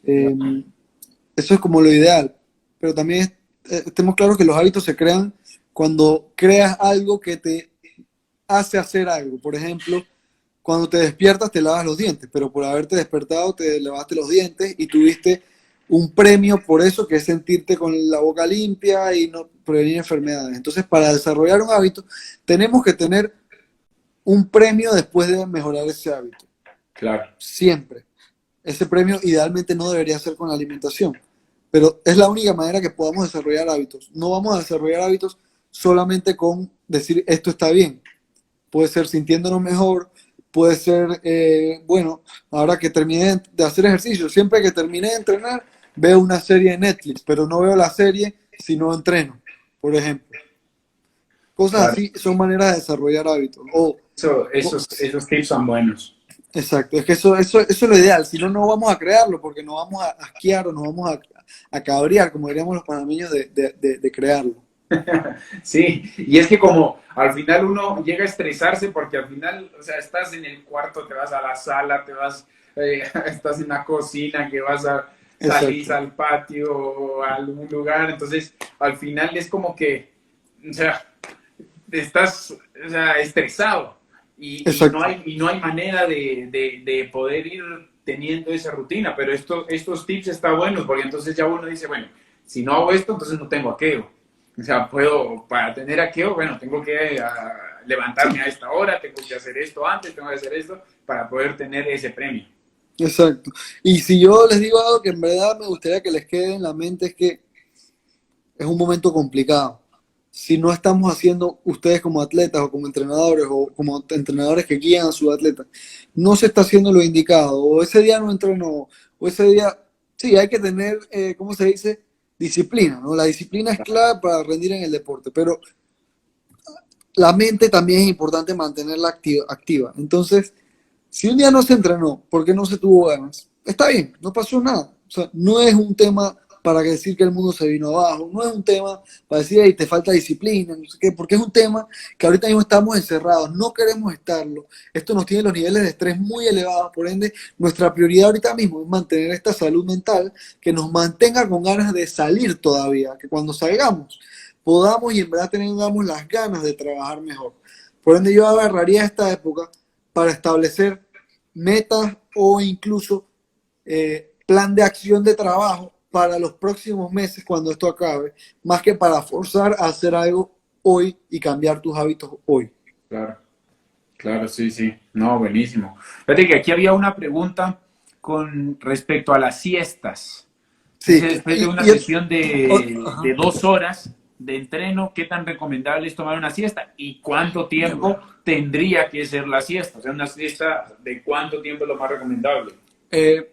Eh, Eso es como lo ideal. Pero también estemos claros que los hábitos se crean cuando creas algo que te hace hacer algo. Por ejemplo, cuando te despiertas te lavas los dientes, pero por haberte despertado te lavaste los dientes y tuviste un premio por eso, que es sentirte con la boca limpia y no prevenir enfermedades. Entonces, para desarrollar un hábito, tenemos que tener un premio después de mejorar ese hábito. Claro. Siempre. Ese premio idealmente no debería ser con la alimentación, pero es la única manera que podamos desarrollar hábitos. No vamos a desarrollar hábitos solamente con decir esto está bien. Puede ser sintiéndonos mejor, puede ser, bueno, ahora que terminé de hacer ejercicio, siempre que terminé de entrenar, veo una serie de Netflix, pero no veo la serie si no entreno, por ejemplo. Cosas Claro. así son maneras de desarrollar hábitos. Esos tips son buenos. Exacto, es que eso es lo ideal, si no, no vamos a crearlo porque nos vamos a asquear o nos vamos a cabrear, como diríamos los panameños, de crearlo. Sí, y es que como al final uno llega a estresarse porque al final, o sea, estás en el cuarto, te vas a la sala, estás en la cocina, que vas a salir Exacto, al patio o a algún lugar, entonces al final es como que, o sea, estás, o sea, estresado exacto, y no hay manera de poder ir teniendo esa rutina, pero estos tips están buenos porque entonces ya uno dice, bueno, si no hago esto, entonces no tengo aquello. O sea, para tener aquello, bueno, tengo que levantarme a esta hora, tengo que hacer esto antes, tengo que hacer esto para poder tener ese premio. exacto. Y si yo les digo algo que en verdad me gustaría que les quede en la mente es que es un momento complicado. Si no estamos haciendo ustedes como atletas o como entrenadores o como entrenadores que guían a sus atletas, no se está haciendo lo indicado, o ese día no entrenó, o ese día, sí, hay que tener, ¿cómo se dice? Disciplina, ¿no? La disciplina es clave para rendir en el deporte, pero la mente también es importante mantenerla activa. Entonces, si un día no se entrenó porque no se tuvo ganas, está bien, no pasó nada. O sea, no es un tema para decir que el mundo se vino abajo, no es un tema para decir, hey, te falta disciplina, no sé qué, porque es un tema que ahorita mismo estamos encerrados, no queremos estarlo. Esto nos tiene los niveles de estrés muy elevados, por ende, nuestra prioridad ahorita mismo es mantener esta salud mental que nos mantenga con ganas de salir todavía, que cuando salgamos podamos y en verdad tengamos las ganas de trabajar mejor. Por ende, yo agarraría esta época para establecer metas o incluso plan de acción de trabajo para los próximos meses cuando esto acabe, más que para forzar a hacer algo hoy y cambiar tus hábitos hoy. Claro, claro, sí, sí. No, buenísimo. Fíjate que aquí había una pregunta con respecto a las siestas. Sí, Dice, después de una sesión de 2 horas de entreno, ¿qué tan recomendable es tomar una siesta? ¿Y cuánto tiempo tendría que ser la siesta? O sea, una siesta, ¿de cuánto tiempo es lo más recomendable?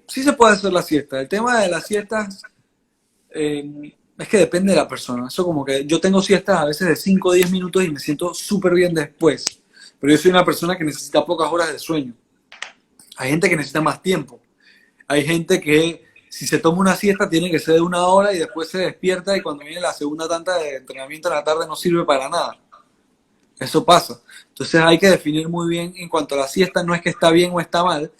Sí se puede hacer la siesta. El tema de las siestas es que depende de la persona. Eso como que yo tengo siestas a veces de 5 o 10 minutos y me siento súper bien después. Pero yo soy una persona que necesita pocas horas de sueño. Hay gente que necesita más tiempo. Hay gente que si se toma una siesta tiene que ser de 1 hora y después se despierta y cuando viene la segunda tanda de entrenamiento en la tarde no sirve para nada. Eso pasa. Entonces hay que definir muy bien en cuanto a la siesta, no es que está bien o está mal,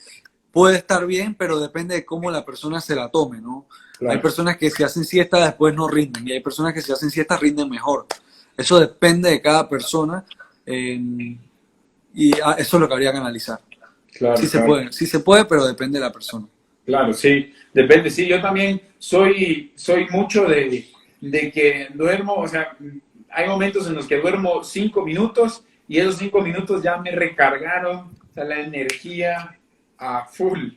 puede estar bien, pero depende de cómo la persona se la tome, ¿no? Hay Claro. personas que si hacen siesta después no rinden y hay personas que si hacen siesta rinden mejor. Eso depende de cada persona y eso es lo que habría que analizar. Claro, claro. Sí se puede, pero depende de la persona. Claro, sí, depende. Sí, yo también soy mucho de que duermo, o sea, hay momentos en los que duermo 5 minutos y esos 5 minutos ya me recargaron, o sea, la energía a full.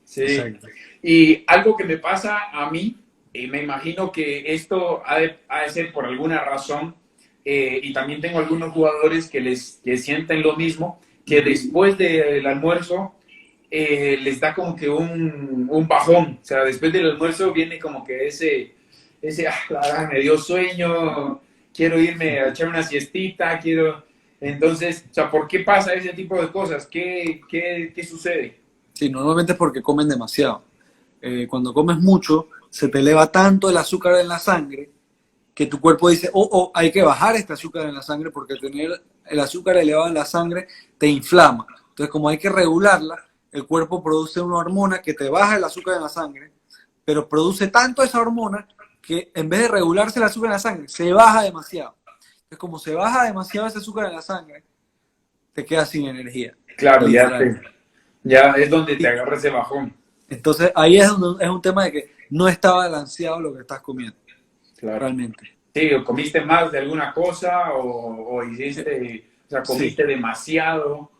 Sí. Exacto. Y algo que me pasa a mí, y me imagino que esto ha de ser por alguna razón, y también tengo algunos jugadores que sienten lo mismo, que después del almuerzo les da como que un bajón. O sea, después del almuerzo viene como que la verdad, me dio sueño, quiero irme a echar una siestita, quiero... Entonces, o sea, ¿por qué pasa ese tipo de cosas? ¿Qué sucede? Sí, normalmente es porque comen demasiado. Cuando comes mucho, se te eleva tanto el azúcar en la sangre que tu cuerpo dice, hay que bajar este azúcar en la sangre porque tener el azúcar elevado en la sangre te inflama. Entonces, como hay que regularla, el cuerpo produce una hormona que te baja el azúcar en la sangre, pero produce tanto esa hormona que en vez de regularse el azúcar en la sangre, se baja demasiado. Entonces, como se baja demasiado ese azúcar en la sangre, te quedas sin energía. Claro, Literal. ya es donde te agarra ese bajón. Entonces, ahí es un tema de que no está balanceado lo que estás comiendo, Claro. realmente. Sí, o comiste más de alguna cosa o hiciste, o sea, comiste demasiado.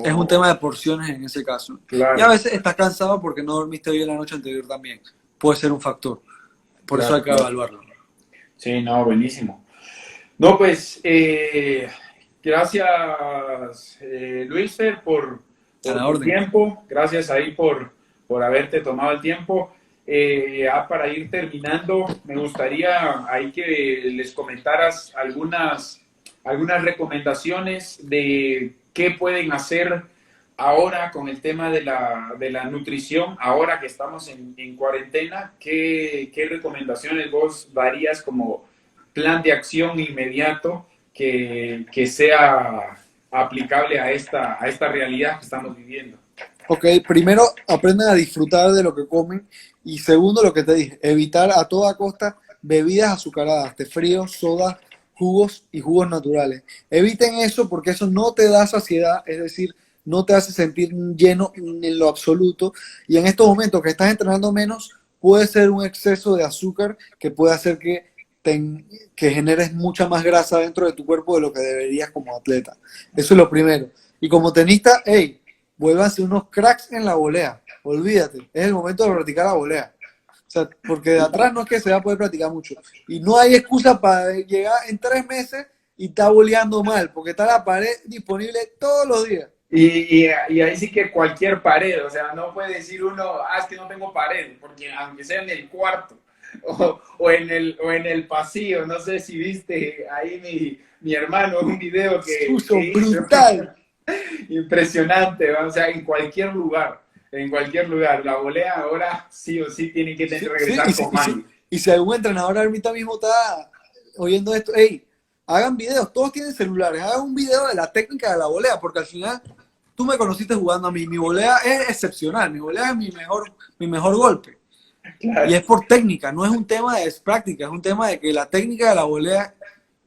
Es un tema de porciones en ese caso. Claro. Y a veces estás cansado porque no dormiste bien la noche anterior también. Puede ser un factor. Por eso hay que evaluarlo. Sí, no, buenísimo. No, pues, gracias, Luisfer, por tu tiempo. Gracias ahí por haberte tomado el tiempo. Ya para ir terminando, me gustaría ahí que les comentaras algunas recomendaciones de qué pueden hacer ahora con el tema de la nutrición, ahora que estamos en cuarentena. ¿Qué recomendaciones vos darías como plan de acción inmediato que sea aplicable a esta realidad que estamos viviendo? Ok, primero aprendan a disfrutar de lo que comen y segundo lo que te dije, evitar a toda costa bebidas azucaradas, té frío, sodas, jugos y jugos naturales. Eviten eso porque eso no te da saciedad, es decir, no te hace sentir lleno en lo absoluto y en estos momentos que estás entrenando menos puede ser un exceso de azúcar que puede hacer que generes mucha más grasa dentro de tu cuerpo de lo que deberías como atleta. Eso es lo primero. Y como tenista, hey, vuélvanse unos cracks en la volea. Olvídate, es el momento de practicar la volea. O sea, porque de atrás no es que se va a poder practicar mucho. Y no hay excusa para llegar en 3 meses y estar voleando mal, porque está la pared disponible todos los días. Y ahí sí que cualquier pared, o sea, no puede decir uno, es que no tengo pared, porque aunque sea en el cuarto o en el pasillo, no sé si viste ahí mi hermano un video que brutal. Impresionante, o sea, en cualquier lugar, la volea ahora sí o sí tiene que regresar con Manny. Y si algún entrenador ahorita mismo está oyendo esto, hey, hagan videos, todos tienen celulares, hagan un video de la técnica de la volea, porque al final tú me conociste jugando a mí, mi volea es excepcional, mi volea es mi mejor golpe. Claro. Y es por técnica, no es un tema de práctica, es un tema de que la técnica de la volea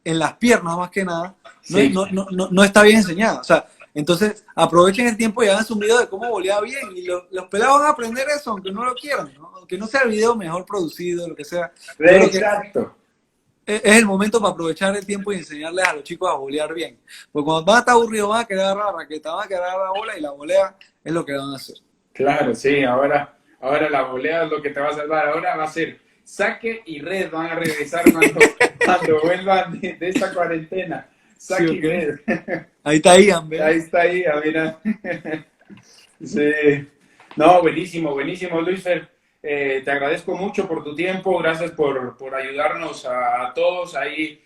en las piernas más que nada no está bien enseñada. O sea, entonces aprovechen el tiempo y hagan un video de cómo volea bien y los pelados van a aprender eso, aunque no lo quieran, ¿no? Aunque no sea el video mejor producido, lo que sea. Exacto. Es el momento para aprovechar el tiempo y enseñarles a los chicos a volear bien. Porque cuando van a estar aburridos van a querer agarrar la raqueta, van a querer agarrar la bola y la volea es lo que van a hacer. Claro, sí, ahora la volea es lo que te va a salvar. Ahora va a ser saque y red, van a regresar cuando vuelvan de esta cuarentena. Saque y red. Ahí está Ian, ¿verdad? Ahí está Ian, mira. Sí. No, buenísimo, Luisfer. Te agradezco mucho por tu tiempo, gracias por ayudarnos a todos ahí,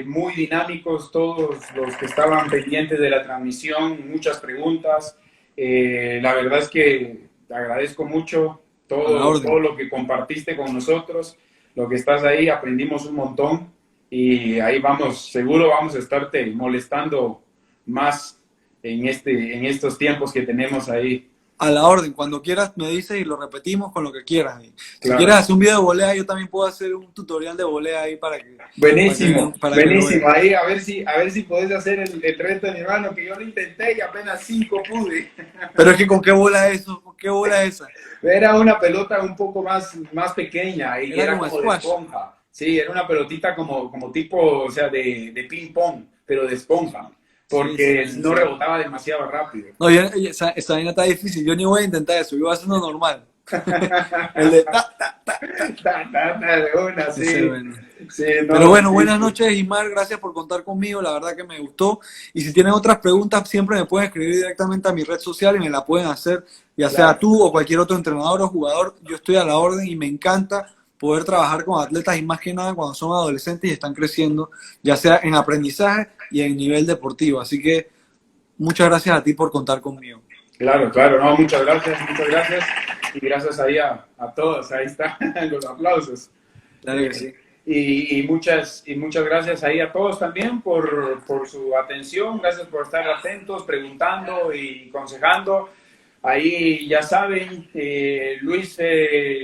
muy dinámicos todos los que estaban pendientes de la transmisión, muchas preguntas. La verdad es que te agradezco mucho todo lo que compartiste con nosotros, lo que estás ahí, aprendimos un montón y ahí seguro vamos a estarte molestando más en estos tiempos que tenemos ahí. A la orden, cuando quieras me dices y lo repetimos con lo que quieras. Si quieres hacer un video de volea, yo también puedo hacer un tutorial de volea ahí para que... Buenísimo, buenísimo. Ahí a ver si podés hacer el reto de mi hermano, que yo lo intenté y apenas 5 pude. Pero es que ¿con qué bola es eso? ¿Con qué bola es esa? Era una pelota un poco más pequeña y era como de esponja. Sí, era una pelotita como tipo, o sea, de ping pong, pero de esponja. Porque no rebotaba demasiado rápido. No, esa vaina está difícil. Yo ni voy a intentar eso. Yo voy a hacerlo normal. El de de una, sí. Sí, no, pero bueno, buenas noches, Ismar. Gracias por contar conmigo. La verdad que me gustó. Y si tienen otras preguntas, siempre me pueden escribir directamente a mi red social y me la pueden hacer, ya sea tú o cualquier otro entrenador o jugador. Yo estoy a la orden y me encanta poder trabajar con atletas y más que nada cuando son adolescentes y están creciendo, ya sea en aprendizaje y en nivel deportivo. Así que muchas gracias a ti por contar conmigo. Claro, claro, no, muchas gracias, y gracias ahí a todos, ahí están los aplausos. Claro que sí. Y muchas gracias ahí a todos también por su atención, gracias por estar atentos, preguntando y aconsejando. Ahí ya saben, Luis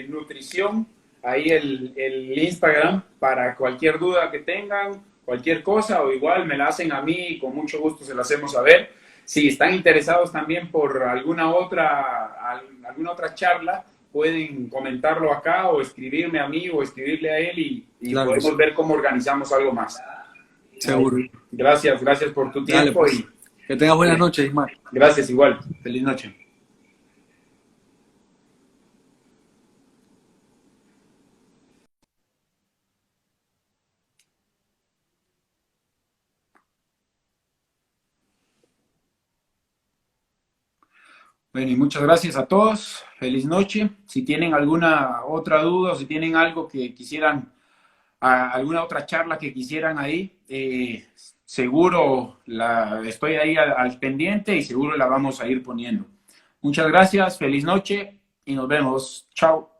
Nutrición, ahí el Instagram para cualquier duda que tengan, cualquier cosa, o igual me la hacen a mí y con mucho gusto se la hacemos saber. Si están interesados también por alguna otra charla, pueden comentarlo acá o escribirme a mí o escribirle a él y Claro, podemos sí. ver cómo organizamos algo más. Seguro. Gracias por tu Dale, tiempo pues. y Que tengas buenas noches, Ismael. gracias igual. Feliz noche. Bueno, y muchas gracias a todos. Feliz noche. Si tienen alguna otra duda o si tienen algo que quisieran, alguna otra charla que quisieran ahí, seguro estoy ahí al pendiente y seguro la vamos a ir poniendo. Muchas gracias, feliz noche y nos vemos. Chao.